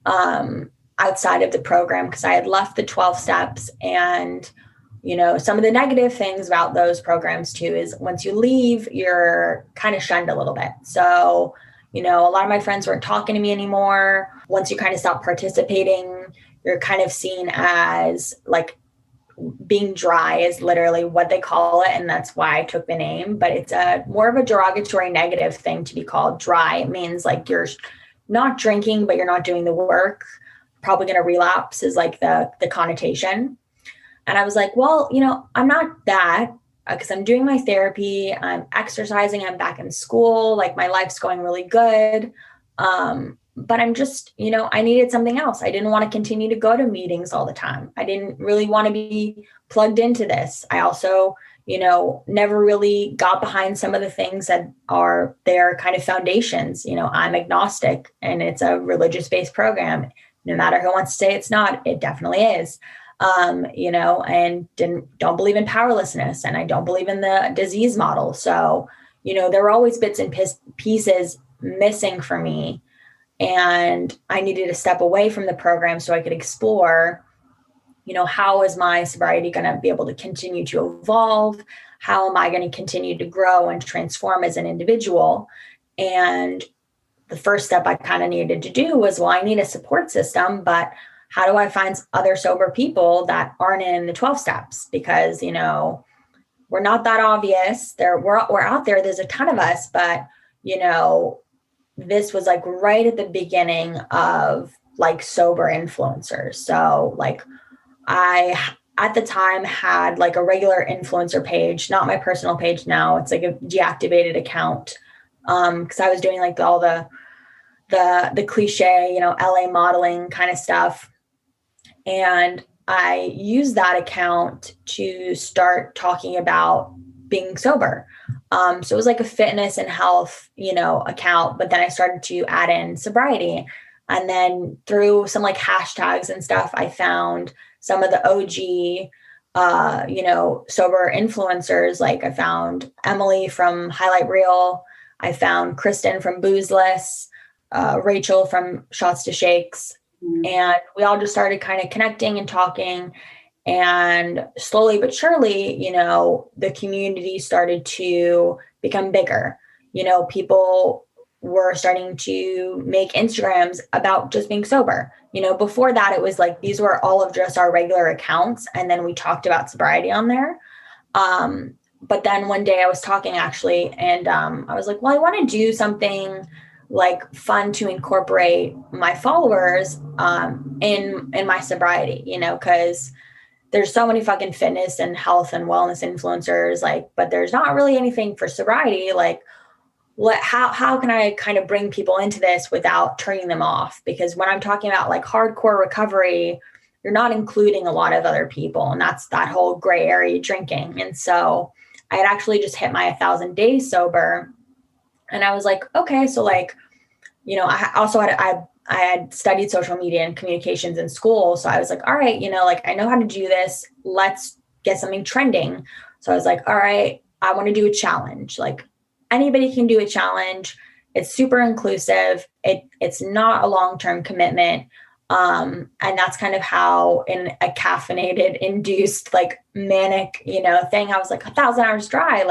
outside of the program, because I had left the 12 steps. And some of the negative things about those programs too is once you leave, you're kind of shunned a little bit. So, a lot of my friends weren't talking to me anymore. Once you kind of stop participating, you're kind of seen as like being dry is literally what they call it. And that's why I took the name, but it's a more of a derogatory negative thing to be called dry. It means like you're not drinking, but you're not doing the work. Probably going to relapse is like the connotation. And I was like, well, I'm not that, because I'm doing my therapy, I'm exercising, I'm back in school, like my life's going really good. But I'm just, I needed something else. I didn't want to continue to go to meetings all the time. I didn't really want to be plugged into this. I also, never really got behind some of the things that are their kind of foundations. I'm agnostic and it's a religious-based program. No matter who wants to say it's not, it definitely is. And don't believe in powerlessness, and I don't believe in the disease model. So, there were always bits and pieces missing for me, and I needed to step away from the program so I could explore, how is my sobriety going to be able to continue to evolve? How am I going to continue to grow and transform as an individual? And the first step I kind of needed to do was, well, I need a support system, but how do I find other sober people that aren't in the 12 steps? Because, we're not that obvious. We're out there. There's a ton of us, but, this was like right at the beginning of like sober influencers. So like I, at the time, had like a regular influencer page, not my personal page now. It's like a deactivated account. Because I was doing like all the cliche, LA modeling kind of stuff. And I used that account to start talking about being sober. So it was like a fitness and health, account, but then I started to add in sobriety. And then through some like hashtags and stuff, I found some of the OG, sober influencers. Like I found Emily from Highlight Reel. I found Kristen from Boozeless, Rachel from Shots to Shakes. And we all just started kind of connecting and talking. And slowly but surely, the community started to become bigger. People were starting to make Instagrams about just being sober. Before that, it was like, these were all of just our regular accounts. And then we talked about sobriety on there. But then one day I was talking actually, and I was like, well, I want to do something like fun to incorporate my followers in my sobriety, because there's so many fucking fitness and health and wellness influencers, but there's not really anything for sobriety. How can I kind of bring people into this without turning them off? Because when I'm talking about hardcore recovery, you're not including a lot of other people, and that's that whole gray area drinking. And so I had actually just hit my 1,000 days sober, and I was like, okay, so I also I had studied social media and communications in school. So I was like, all right, I know how to do this. Let's get something trending. So I was like, all right, I want to do a challenge. Anybody can do a challenge. It's super inclusive. It's not a long-term commitment. And that's kind of how in a caffeinated induced, manic, thing, I was like 1,000 hours dry,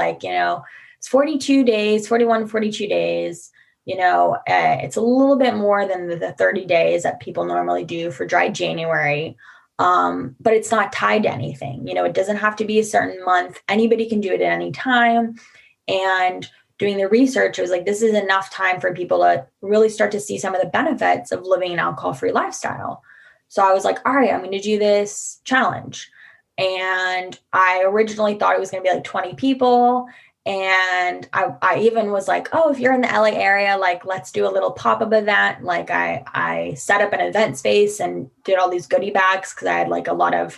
it's 42 days, 41, 42 days. It's a little bit more than the 30 days that people normally do for dry January. But it's not tied to anything. It doesn't have to be a certain month. Anybody can do it at any time. And doing the research, it was like, this is enough time for people to really start to see some of the benefits of living an alcohol-free lifestyle. So I was like, all right, I'm going to do this challenge. And I originally thought it was going to be 20 people. And I even was like, oh, if you're in the LA area, let's do a little pop-up event. I set up an event space and did all these goodie bags because I had a lot of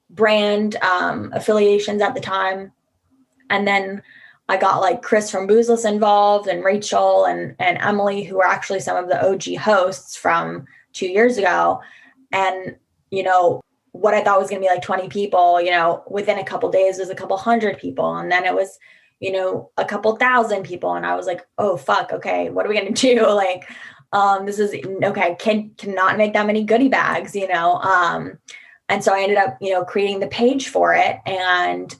brand affiliations at the time. And then I got Chris from Boozeless involved, and Rachel and Emily, who were actually some of the OG hosts from 2 years ago. And, what I thought was going to be 20 people, within a couple days was a couple hundred people. And then it was, a couple thousand people. And I was like, oh, fuck. Okay. What are we going to do? This is okay. Cannot make that many goodie bags, And so I ended up, creating the page for it. And,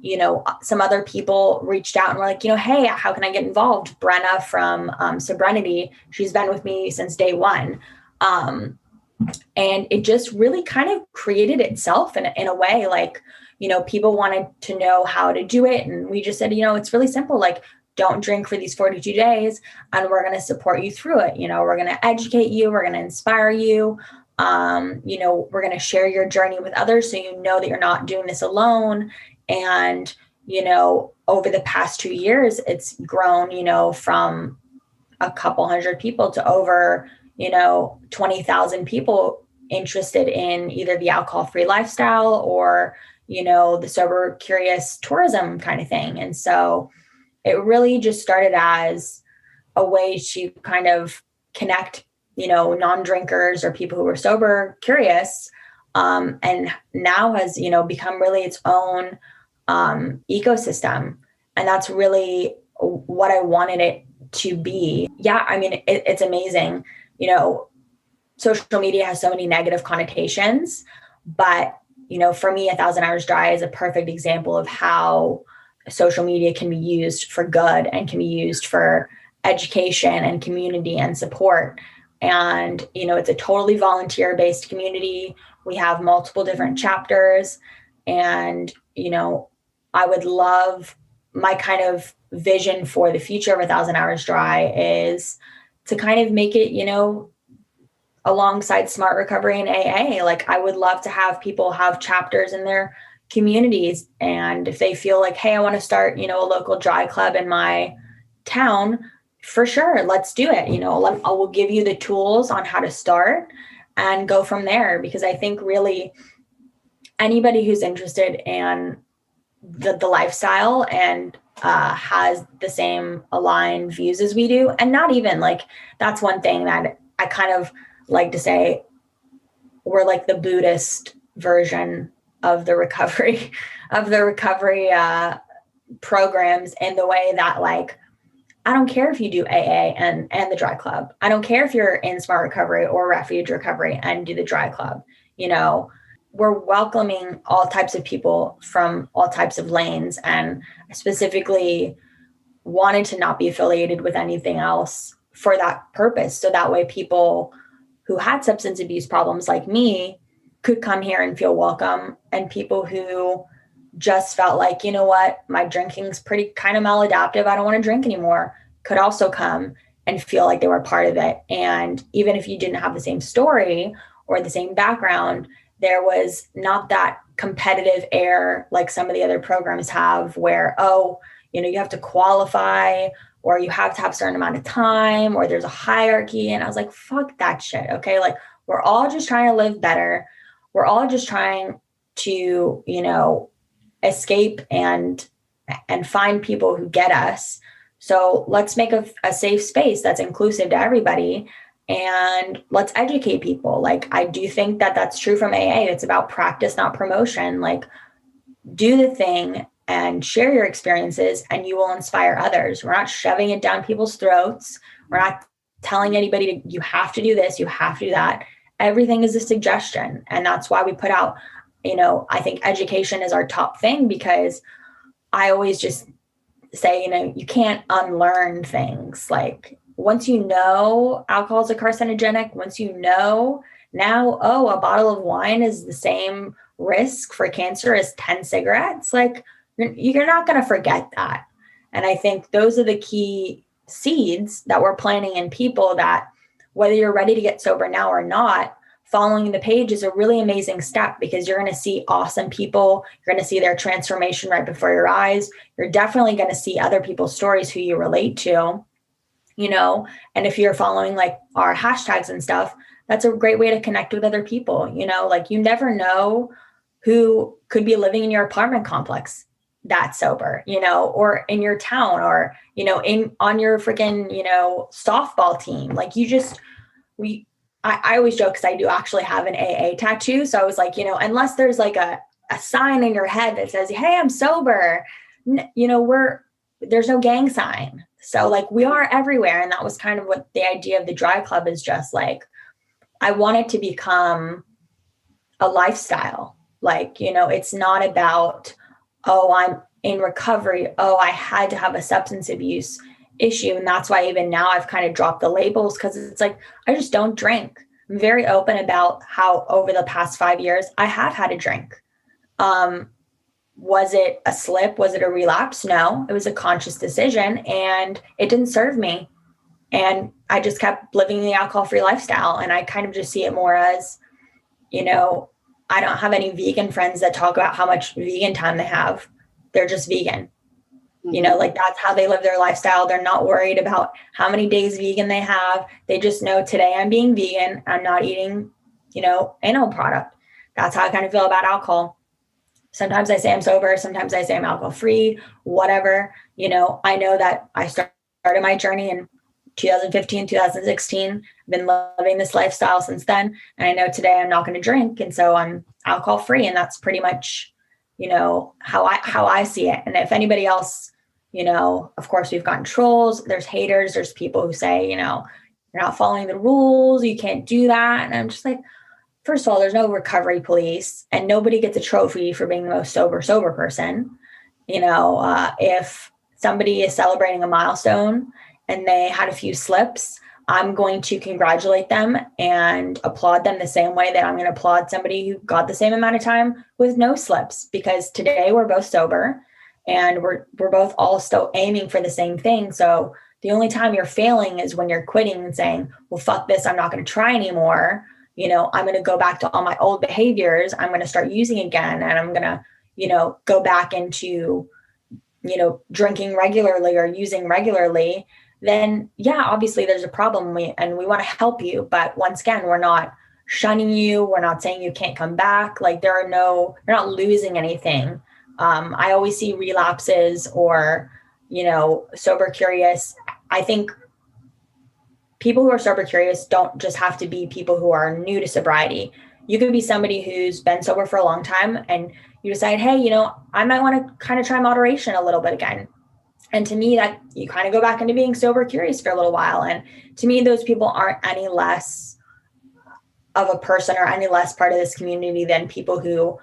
some other people reached out and were like, hey, how can I get involved? Brenna from Sobriety, she's been with me since day one. And it just really kind of created itself in a way, people wanted to know how to do it. And we just said, it's really simple. Don't drink for these 42 days, and we're going to support you through it. We're going to educate you. We're going to inspire you. We're going to share your journey with others, so that you're not doing this alone. And, over the past 2 years, it's grown, from a couple hundred people to over, 20,000 people interested in either the alcohol-free lifestyle or, the sober curious tourism kind of thing. And so it really just started as a way to kind of connect non-drinkers or people who are sober curious, and now has, become really its own ecosystem. And that's really what I wanted it to be. Yeah, I mean, it's amazing. Social media has so many negative connotations, but, for me, 1,000 Hours Dry is a perfect example of how social media can be used for good and can be used for education and community and support. And, it's a totally volunteer-based community. We have multiple different chapters. And, I would love, my kind of vision for the future of 1,000 Hours Dry is to kind of make it, alongside Smart Recovery and AA. I would love to have people have chapters in their communities. And if they feel hey, I want to start, a local dry club in my town, for sure, let's do it. I will give you the tools on how to start and go from there. Because I think really anybody who's interested in the lifestyle and has the same aligned views as we do, and not even that's one thing that I kind of like to say, we're the Buddhist version of the recovery programs, in the way that I don't care if you do AA and the dry club. I don't care if you're in Smart Recovery or Refuge Recovery and do the dry club. You know, we're welcoming all types of people from all types of lanes, and specifically wanted to not be affiliated with anything else for that purpose. So that way people who had substance abuse problems like me could come here and feel welcome, and people who just felt like, you know what, my drinking's pretty kind of maladaptive, I don't want to drink anymore, could also come and feel like they were part of it. And even if you didn't have the same story or the same background, there was not that competitive air like some of the other programs have, where, oh, you know, you have to qualify, or you have to have a certain amount of time, or there's a hierarchy. And I was like, fuck that shit. Okay. Like, we're all just trying to live better. We're all just trying to, you know, escape and find people who get us. So let's make a safe space that's inclusive to everybody, and let's educate people. Like, I do think that that's true from AA. It's about practice, not promotion. Like, do the thing and share your experiences, and you will inspire others. We're not shoving it down people's throats. We're not telling anybody you have to do this, you have to do that. Everything is a suggestion. And that's why we put out, you know, I think education is our top thing, because I always just say, you know, you can't unlearn things. Like, once you know alcohol is a carcinogenic, once you know now, oh, a bottle of wine is the same risk for cancer as 10 cigarettes, like, you're not going to forget that. And I think those are the key seeds that we're planting in people, that whether you're ready to get sober now or not, following the page is a really amazing step, because you're going to see awesome people. You're going to see their transformation right before your eyes. You're definitely going to see other people's stories who you relate to, you know, and if you're following like our hashtags and stuff, that's a great way to connect with other people. You know, like, you never know who could be living in your apartment complex that's sober, you know, or in your town, or, you know, on your freaking, you know, softball team. Like, I always joke, because I do actually have an AA tattoo. So I was like, you know, unless there's like a sign in your head that says, hey, I'm sober, you know, there's no gang sign. So like, we are everywhere. And that was kind of what the idea of the dry club is, just like, I want it to become a lifestyle. Like, you know, it's not about, oh, I'm in recovery, oh, I had to have a substance abuse issue. And that's why even now I've kind of dropped the labels, because it's like, I just don't drink. I'm very open about how over the past 5 years I have had a drink. Was it a slip? Was it a relapse? No, it was a conscious decision, and it didn't serve me. And I just kept living the alcohol-free lifestyle. And I kind of just see it more as, you know, I don't have any vegan friends that talk about how much vegan time they have. They're just vegan. You know, like, that's how they live their lifestyle. They're not worried about how many days vegan they have. They just know, today I'm being vegan. I'm not eating, you know, animal product. That's how I kind of feel about alcohol. Sometimes I say I'm sober. Sometimes I say I'm alcohol free, whatever. You know, I know that I started my journey in 2015, 2016. I've been living this lifestyle since then. And I know today I'm not going to drink. And so I'm alcohol free. And that's pretty much, you know, how I see it. And if anybody else, you know, of course we've gotten trolls, there's haters, there's people who say, you know, you're not following the rules, you can't do that. And I'm just like, first of all, there's no recovery police, and nobody gets a trophy for being the most sober person. You know, if somebody is celebrating a milestone and they had a few slips, I'm going to congratulate them and applaud them the same way that I'm going to applaud somebody who got the same amount of time with no slips, because today we're both sober and we're both all still aiming for the same thing. So the only time you're failing is when you're quitting and saying, well, fuck this, I'm not going to try anymore. You know, I'm going to go back to all my old behaviors. I'm going to start using again. And I'm going to, you know, go back into, you know, drinking regularly or using regularly. Then yeah, obviously there's a problem, and we want to help you. But once again, we're not shunning you. We're not saying you can't come back. Like, you're not losing anything. I always see relapses or, you know, sober curious. I think people who are sober curious don't just have to be people who are new to sobriety. You could be somebody who's been sober for a long time, and you decide, hey, you know, I might want to kind of try moderation a little bit again. And to me, that you kind of go back into being sober curious for a little while. And to me, those people aren't any less of a person or any less part of this community than people who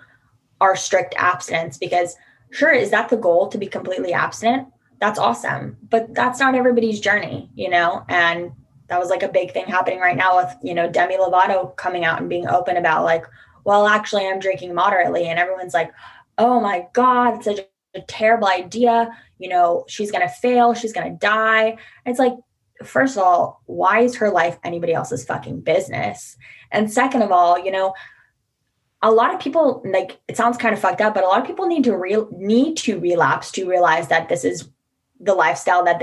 are strict abstinence. Because sure, is that the goal, to be completely abstinent? That's awesome. But that's not everybody's journey, you know? And that was like a big thing happening right now with, you know, Demi Lovato coming out and being open about like, well, actually I'm drinking moderately. And everyone's like, oh my God, it's such a terrible idea. You know, she's going to fail. She's going to die. It's like, first of all, why is her life anybody else's fucking business? And second of all, you know, a lot of people, like, it sounds kind of fucked up, but a lot of people need to relapse to realize that this is the lifestyle that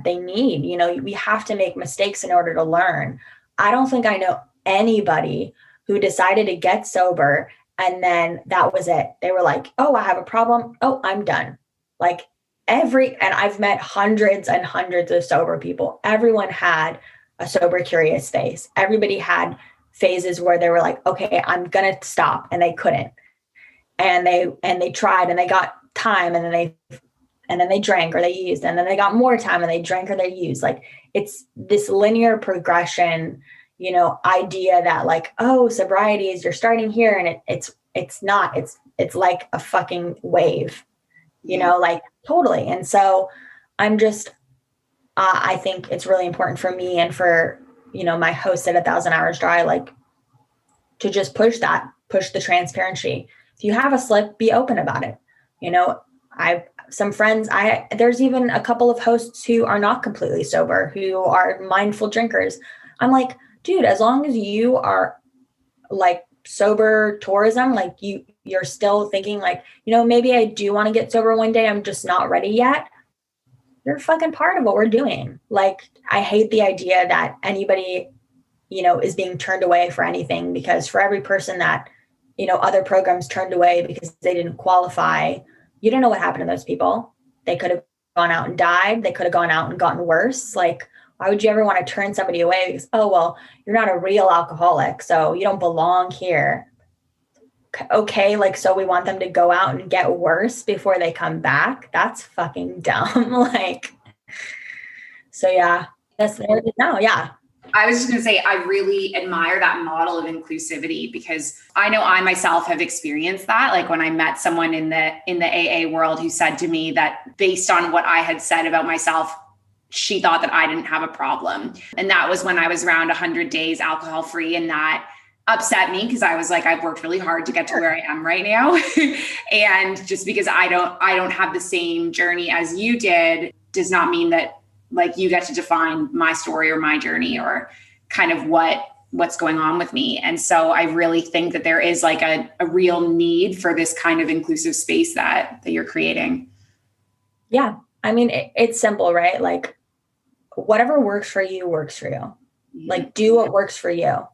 they need. You know, we have to make mistakes in order to learn. I don't think I know anybody who decided to get sober and then that was it. They were like, oh, I have a problem. Oh, I'm done. Like and I've met hundreds and hundreds of sober people. Everyone had a sober curious phase. Everybody had phases where they were like, okay, I'm going to stop. And they couldn't. And they tried and they got time and then they drank or they used, and then they got more time and they drank or they used. Like it's this linear progression, you know, idea that like, oh, sobriety is you're starting here. And it's not, it's like a fucking wave, you know, like totally. And so I'm just, I think it's really important for me and for, you know, my host at 1,000 Hours Dry, like to just push the transparency. If you have a slip, be open about it. You know, some friends, there's even a couple of hosts who are not completely sober, who are mindful drinkers. I'm like, dude, as long as you are like sober tourism, like you're still thinking like, you know, maybe I do want to get sober one day. I'm just not ready yet. You're fucking part of what we're doing. Like, I hate the idea that anybody, you know, is being turned away for anything, because for every person that, you know, other programs turned away because they didn't qualify, you don't know what happened to those people. They could have gone out and died. They could have gone out and gotten worse. Like, why would you ever want to turn somebody away? Because, oh, well, you're not a real alcoholic, so you don't belong here. Okay, like, so we want them to go out and get worse before they come back? That's fucking dumb. Like, so yeah, that's no, yeah. I was just going to say, I really admire that model of inclusivity, because I know I myself have experienced that. Like when I met someone in the AA world who said to me that based on what I had said about myself, she thought that I didn't have a problem. And that was when I was around 100 days alcohol free. And that upset me, because I was like, I've worked really hard to get to where I am right now. And just because I don't have the same journey as you did does not mean that like you get to define my story or my journey or kind of what's going on with me. And so I really think that there is like a real need for this kind of inclusive space that you're creating. Yeah. I mean, it's simple, right? Like whatever works for you works for you. Yeah. Like do what works for you.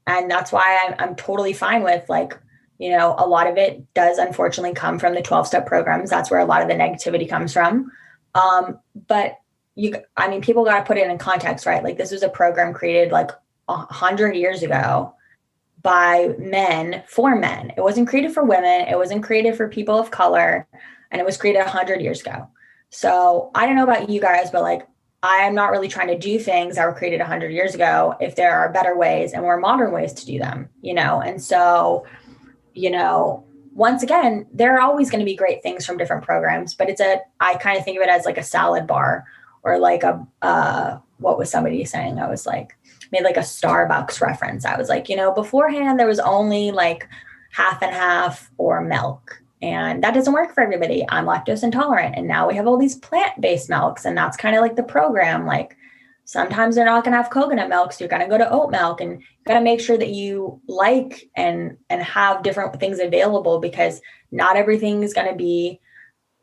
And that's why I'm totally fine with, like, you know, a lot of it does unfortunately come from the 12-step programs. That's where a lot of the negativity comes from. But people got to put it in context, right? Like this was a program created like 100 years ago by men for men. It wasn't created for women. It wasn't created for people of color. And it was created 100 years ago. So I don't know about you guys, but like, I am not really trying to do things that were created 100 years ago if there are better ways and more modern ways to do them, you know? And so, you know, once again, there are always going to be great things from different programs, but I kind of think of it as like a salad bar, or like what was somebody saying? I was like, made like a Starbucks reference. I was like, you know, beforehand there was only like half and half or milk. And that doesn't work for everybody. I'm lactose intolerant. And now we have all these plant-based milks. And that's kind of like the program. Like sometimes they're not going to have coconut milk. So you're going to go to oat milk, and you got to make sure that you like and have different things available, because not everything is going to be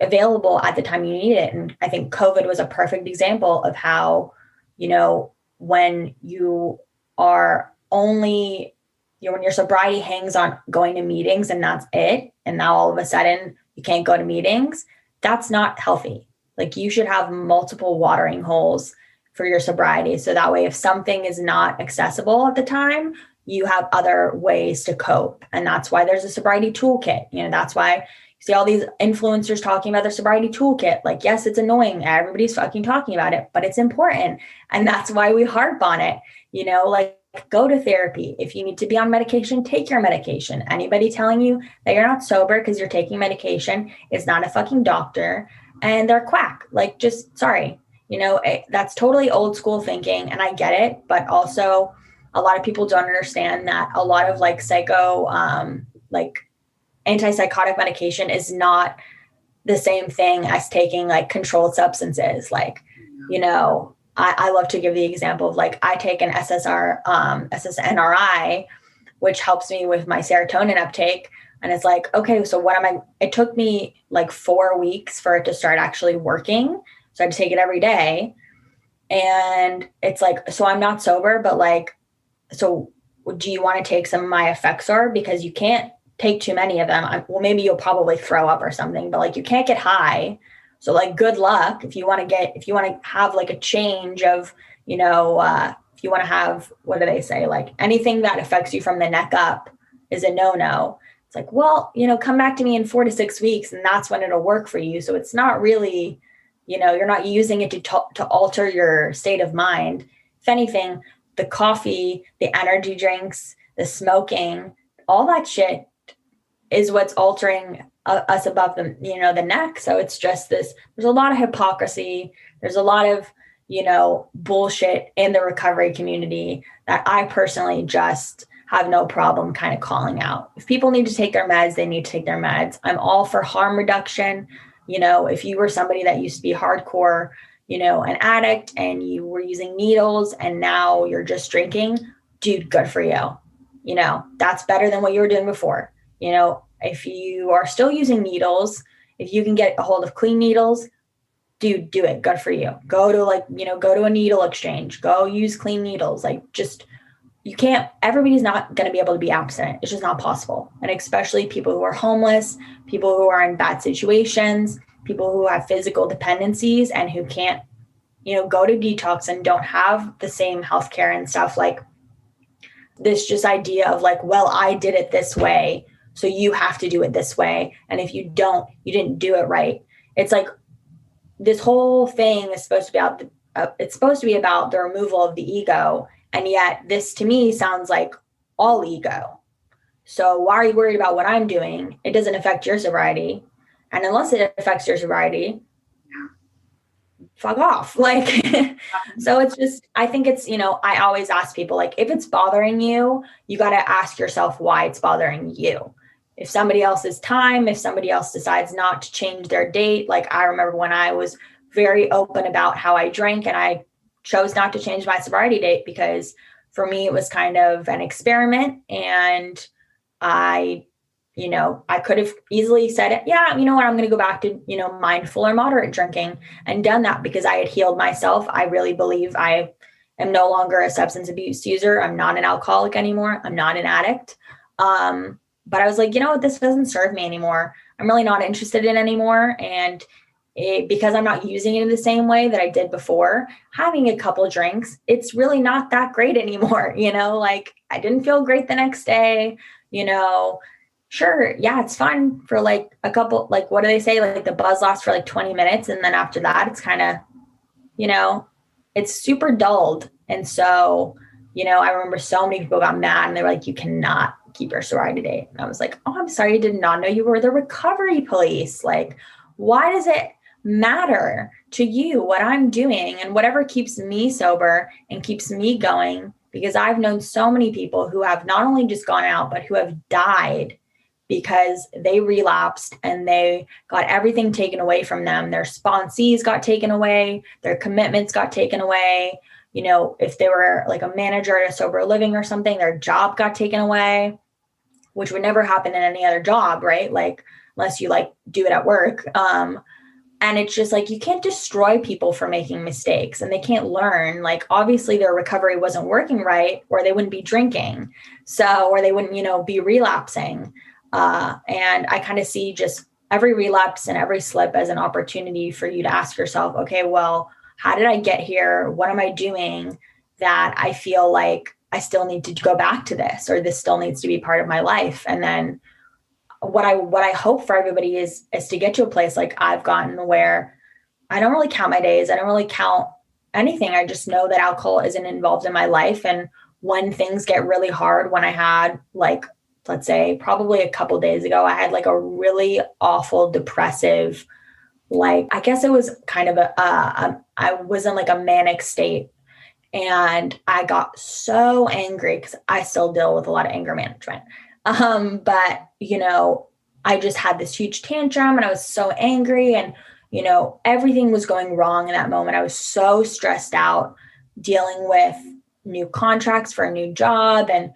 available at the time you need it. And I think COVID was a perfect example of how, you know, when you are only, you know, when your sobriety hangs on going to meetings and that's it, and now all of a sudden you can't go to meetings, that's not healthy. Like you should have multiple watering holes for your sobriety. So that way, if something is not accessible at the time, you have other ways to cope. And that's why there's a sobriety toolkit. You know, that's why see all these influencers talking about their sobriety toolkit. Like, yes, it's annoying. Everybody's fucking talking about it, but it's important. And that's why we harp on it. Like, go to therapy. If you need to be on medication, take your medication. Anybody telling you that you're not sober because you're taking medication is not a fucking doctor, and they're quack. Like, just sorry. That's totally old school thinking, and I get it. But also, a lot of people don't understand that a lot of like antipsychotic medication is not the same thing as taking like controlled substances. Like, I love to give the example of like, I take an SSNRI, which helps me with my serotonin uptake. And it's like, okay, so it took me like 4 weeks for it to start actually working. So I had to take it every day. And it's like, so I'm not sober, but like, so do you want to take some of my Effexor? Because you can't take too many of them. Well, maybe you'll probably throw up or something, but like, you can't get high. So like, good luck if you want to have like a change of, if you want to have, what do they say? Like, anything that affects you from the neck up is a no-no. It's like, well, come back to me in 4 to 6 weeks and that's when it'll work for you. So it's not really, you're not using it to alter your state of mind. If anything, the coffee, the energy drinks, the smoking, all that shit is what's altering us above the neck. So it's just there's a lot of hypocrisy. There's a lot of, bullshit in the recovery community that I personally just have no problem kind of calling out. If people need to take their meds, they need to take their meds. I'm all for harm reduction. If you were somebody that used to be hardcore, an addict, and you were using needles and now you're just drinking, dude, good for you. That's better than what you were doing before. If you are still using needles, if you can get a hold of clean needles, dude, do it. Good for you. Go to a needle exchange, go use clean needles. Like, just, you can't, everybody's not going to be able to be abstinent. It's just not possible. And especially people who are homeless, people who are in bad situations, people who have physical dependencies and who can't, go to detox and don't have the same healthcare and stuff. Like, this just idea of like, well, I did it this way, so you have to do it this way. And if you don't, you didn't do it right. It's like, this whole thing is supposed to be about the removal of the ego. And yet this to me sounds like all ego. So why are you worried about what I'm doing? It doesn't affect your sobriety. And unless it affects your sobriety, fuck off. Like, so it's just, I think it's, I always ask people, like, if it's bothering you, you got to ask yourself why it's bothering you. If somebody else's time, if somebody else decides not to change their date, like I remember when I was very open about how I drank and I chose not to change my sobriety date because for me, it was kind of an experiment. And I could have easily said, yeah, you know what, I'm going to go back to, mindful or moderate drinking, and done that because I had healed myself. I really believe I am no longer a substance abuse user. I'm not an alcoholic anymore. I'm not an addict. But I was like, this doesn't serve me anymore. I'm really not interested in it anymore. And because I'm not using it in the same way that I did before, having a couple drinks, it's really not that great anymore. Like, I didn't feel great the next day, sure. Yeah. It's fun for like a couple, like, what do they say? Like, the buzz lasts for like 20 minutes. And then after that, it's kind of, it's super dulled. And so, I remember so many people got mad and they were like, you cannot keep your sobriety date. And I was like, oh, I'm sorry. I did not know you were the recovery police. Like, why does it matter to you what I'm doing and whatever keeps me sober and keeps me going? Because I've known so many people who have not only just gone out, but who have died because they relapsed and they got everything taken away from them. Their sponsees got taken away. Their commitments got taken away. If they were like a manager at a sober living or something, their job got taken away, which would never happen in any other job, right? Like, unless you like do it at work. And it's just like, you can't destroy people for making mistakes and they can't learn. Like, obviously their recovery wasn't working right, or they wouldn't be drinking. So, or they wouldn't, be relapsing. And I kind of see just every relapse and every slip as an opportunity for you to ask yourself, okay, well, how did I get here? What am I doing that I feel like I still need to go back to this, or this still needs to be part of my life? And then what I hope for everybody is to get to a place like I've gotten where I don't really count my days. I don't really count anything. I just know that alcohol isn't involved in my life. And when things get really hard, when I had like, let's say probably a couple days ago, I had like a really awful depressive, like, I guess it was kind of I was in like a manic state, and I got so angry because I still deal with a lot of anger management. But I just had this huge tantrum and I was so angry, and everything was going wrong in that moment. I was so stressed out dealing with new contracts for a new job and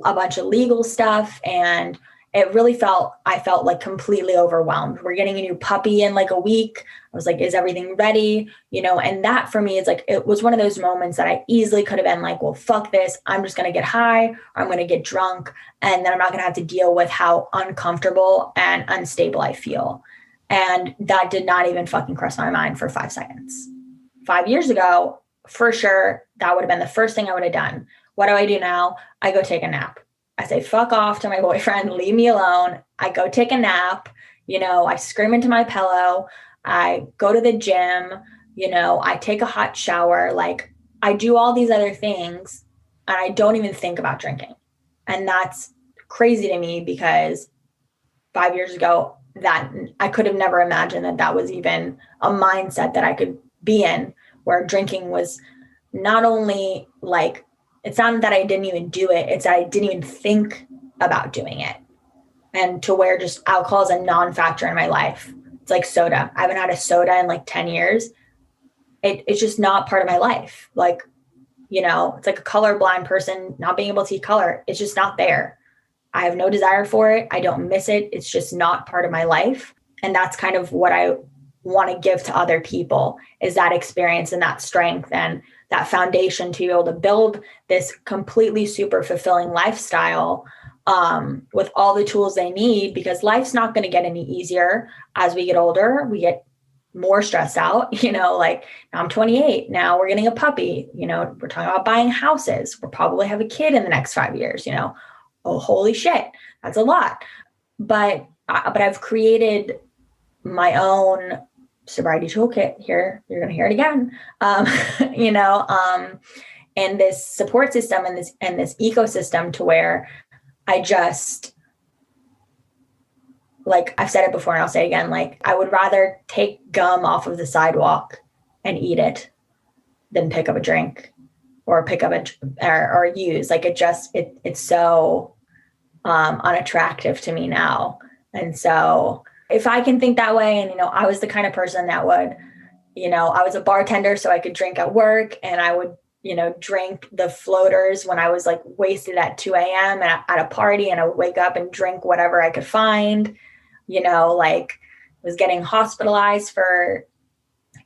a bunch of legal stuff. And I felt like completely overwhelmed. We're getting a new puppy in like a week. I was like, is everything ready? And that for me is like, it was one of those moments that I easily could have been like, well, fuck this. I'm just going to get high, or I'm going to get drunk. And then I'm not going to have to deal with how uncomfortable and unstable I feel. And that did not even fucking cross my mind for 5 seconds. 5 years ago, for sure, that would have been the first thing I would have done. What do I do now? I go take a nap. I say, fuck off to my boyfriend, leave me alone. I go take a nap. I scream into my pillow. I go to the gym. I take a hot shower. Like, I do all these other things, and I don't even think about drinking. And that's crazy to me, because 5 years ago, that I could have never imagined that was even a mindset that I could be in, where drinking was not only like, it's not that I didn't even do it, it's that I didn't even think about doing it. And to where just alcohol is a non-factor in my life. It's like soda. I haven't had a soda in like 10 years. It's just not part of my life. Like, it's like a colorblind person not being able to see color. It's just not there. I have no desire for it. I don't miss it. It's just not part of my life. And that's kind of what I want to give to other people, is that experience and that strength and that foundation to be able to build this completely super fulfilling lifestyle with all the tools they need, because life's not going to get any easier as we get older. We get more stressed out, like now I'm 28. Now we're getting a puppy, we're talking about buying houses. We'll probably have a kid in the next 5 years, Oh, holy shit. That's a lot. But I've created my own sobriety toolkit here. You're going to hear it again. And this support system and this ecosystem to where I just, like I've said it before and I'll say it again, like I would rather take gum off of the sidewalk and eat it than pick up a drink or pick up or use. Like it's so unattractive to me now. And so if I can think that way, and, I was the kind of person that would, I was a bartender, so I could drink at work, and I would, drink the floaters when I was like wasted at 2 a.m. and at a party, and I would wake up and drink whatever I could find, like was getting hospitalized for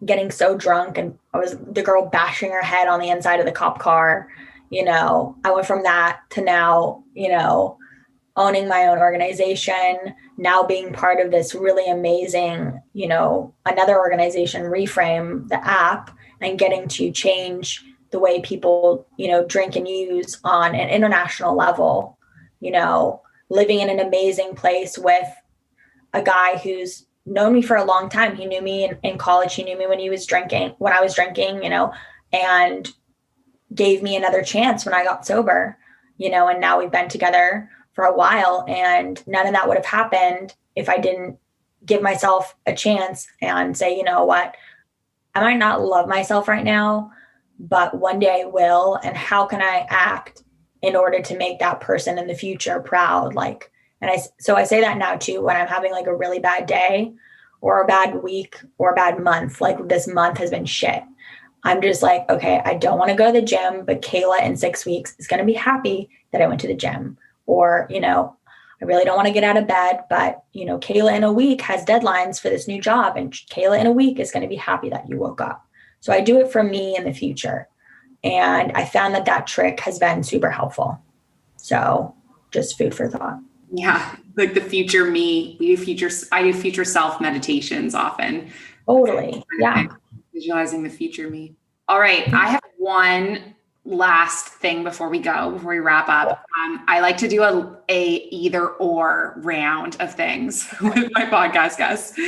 getting so drunk, and I was the girl bashing her head on the inside of the cop car. I went from that to now, owning my own organization, now being part of this really amazing, another organization, Reframe, the app, and getting to change the way people, drink and use on an international level, living in an amazing place with a guy who's known me for a long time. He knew me in college. He knew me when I was drinking, and gave me another chance when I got sober, and now we've been together for a while, and none of that would have happened if I didn't give myself a chance and say, you know what, I might not love myself right now, but one day I will. And how can I act in order to make that person in the future proud? Like, so I say that now too, when I'm having like a really bad day or a bad week or a bad month, like this month has been shit. I'm just like, okay, I don't want to go to the gym, but Kayla in 6 weeks is going to be happy that I went to the gym. Or, I really don't want to get out of bed, but, Kayla in a week has deadlines for this new job, and Kayla in a week is going to be happy that you woke up. So I do it for me in the future. And I found that trick has been super helpful. So just food for thought. Yeah. Like the future me, I do future self meditations often. Totally. Yeah. Visualizing the future me. All right. I have one last thing before we wrap up. I like to do a either or round of things with my podcast guests.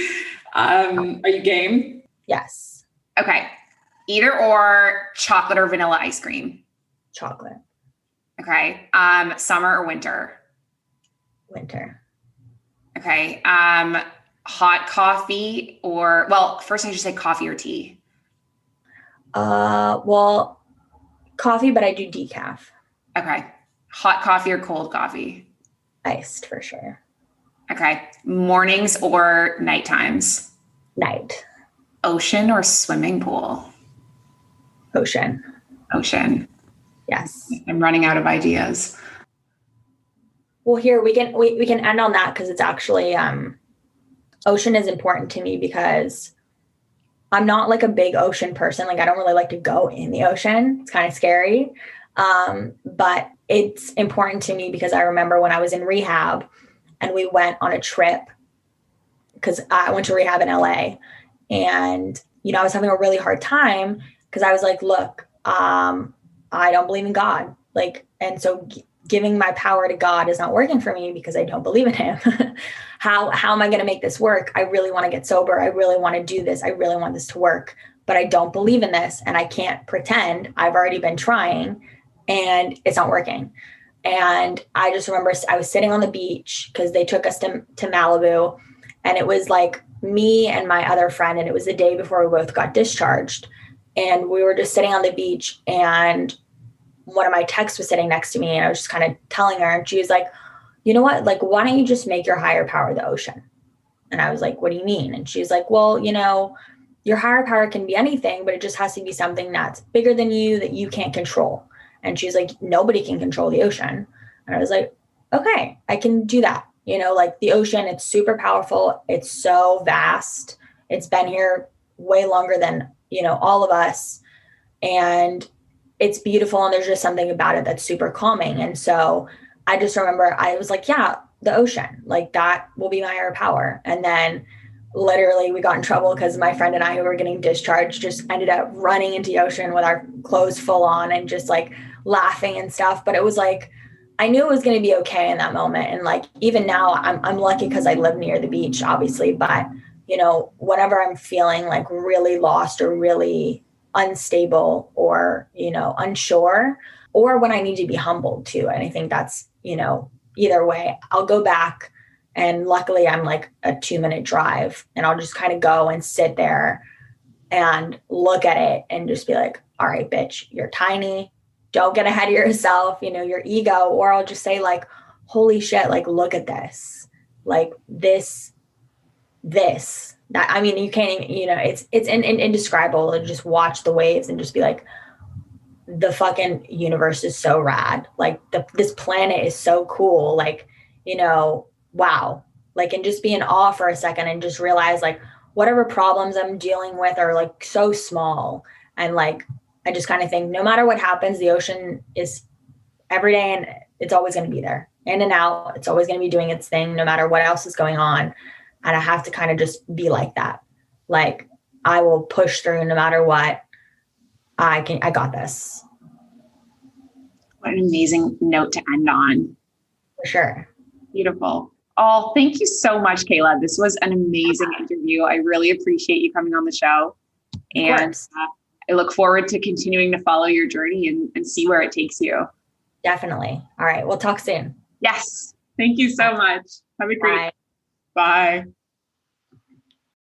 Are you game? Yes. Okay. Either or chocolate or vanilla ice cream. Chocolate. Okay. Summer or winter? Winter. Okay. Hot coffee first I should say coffee or tea. Well, coffee, but I do decaf. Okay. Hot coffee or cold coffee? Iced for sure. Okay. Mornings or night times? Night. Ocean or swimming pool? Ocean. Ocean. Yes. I'm running out of ideas. Well, here we can end on that because it's actually ocean is important to me because I'm not like a big ocean person. Like I don't really like to go in the ocean. It's kind of scary. But it's important to me because I remember when I was in rehab and we went on a trip because I went to rehab in LA and, I was having a really hard time because I was like, look, I don't believe in God. Like, and so giving my power to God is not working for me because I don't believe in him. How am I going to make this work? I really want to get sober. I really want to do this. I really want this to work, but I don't believe in this and I can't pretend. I've already been trying and it's not working. And I just remember I was sitting on the beach because they took us to Malibu and it was like me and my other friend. And it was the day before we both got discharged. And we were just sitting on the beach and one of my texts was sitting next to me and I was just kind of telling her and she was like, you know what, like, why don't you just make your higher power the ocean? And I was like, what do you mean? And she was like, well, your higher power can be anything, but it just has to be something that's bigger than you that you can't control. And she's like, nobody can control the ocean. And I was like, okay, I can do that. Like the ocean, it's super powerful. It's so vast. It's been here way longer than, all of us. And it's beautiful. And there's just something about it that's super calming. And so I just remember I was like, yeah, the ocean, like that will be my higher power. And then literally we got in trouble because my friend and I who were getting discharged just ended up running into the ocean with our clothes full on and just like laughing and stuff. But it was like, I knew it was going to be okay in that moment. And like, even now I'm lucky because I live near the beach, obviously. But, whenever I'm feeling like really lost or really unstable or, unsure, or when I need to be humbled too. And I think that's, either way, I'll go back. And luckily I'm like a 2-minute drive and I'll just kind of go and sit there and look at it and just be like, all right, bitch, you're tiny. Don't get ahead of yourself, your ego. Or I'll just say like, holy shit, like, look at this, like this, that, I mean, you can't even, it's indescribable to just watch the waves and just be like, the fucking universe is so rad. Like this planet is so cool. Like, wow. Like, and just be in awe for a second and just realize like whatever problems I'm dealing with are like so small. And like, I just kind of think no matter what happens, the ocean is every day and it's always going to be there in and out. It's always going to be doing its thing, no matter what else is going on. And I have to kind of just be like that. Like I will push through no matter what. I got this. What an amazing note to end on. For sure. Beautiful. Oh, thank you so much, Kayla. This was an amazing interview. I really appreciate you coming on the show. And I look forward to continuing to follow your journey and see where it takes you. Definitely. All right. We'll talk soon. Yes. Thank you so much. Have a great Bye.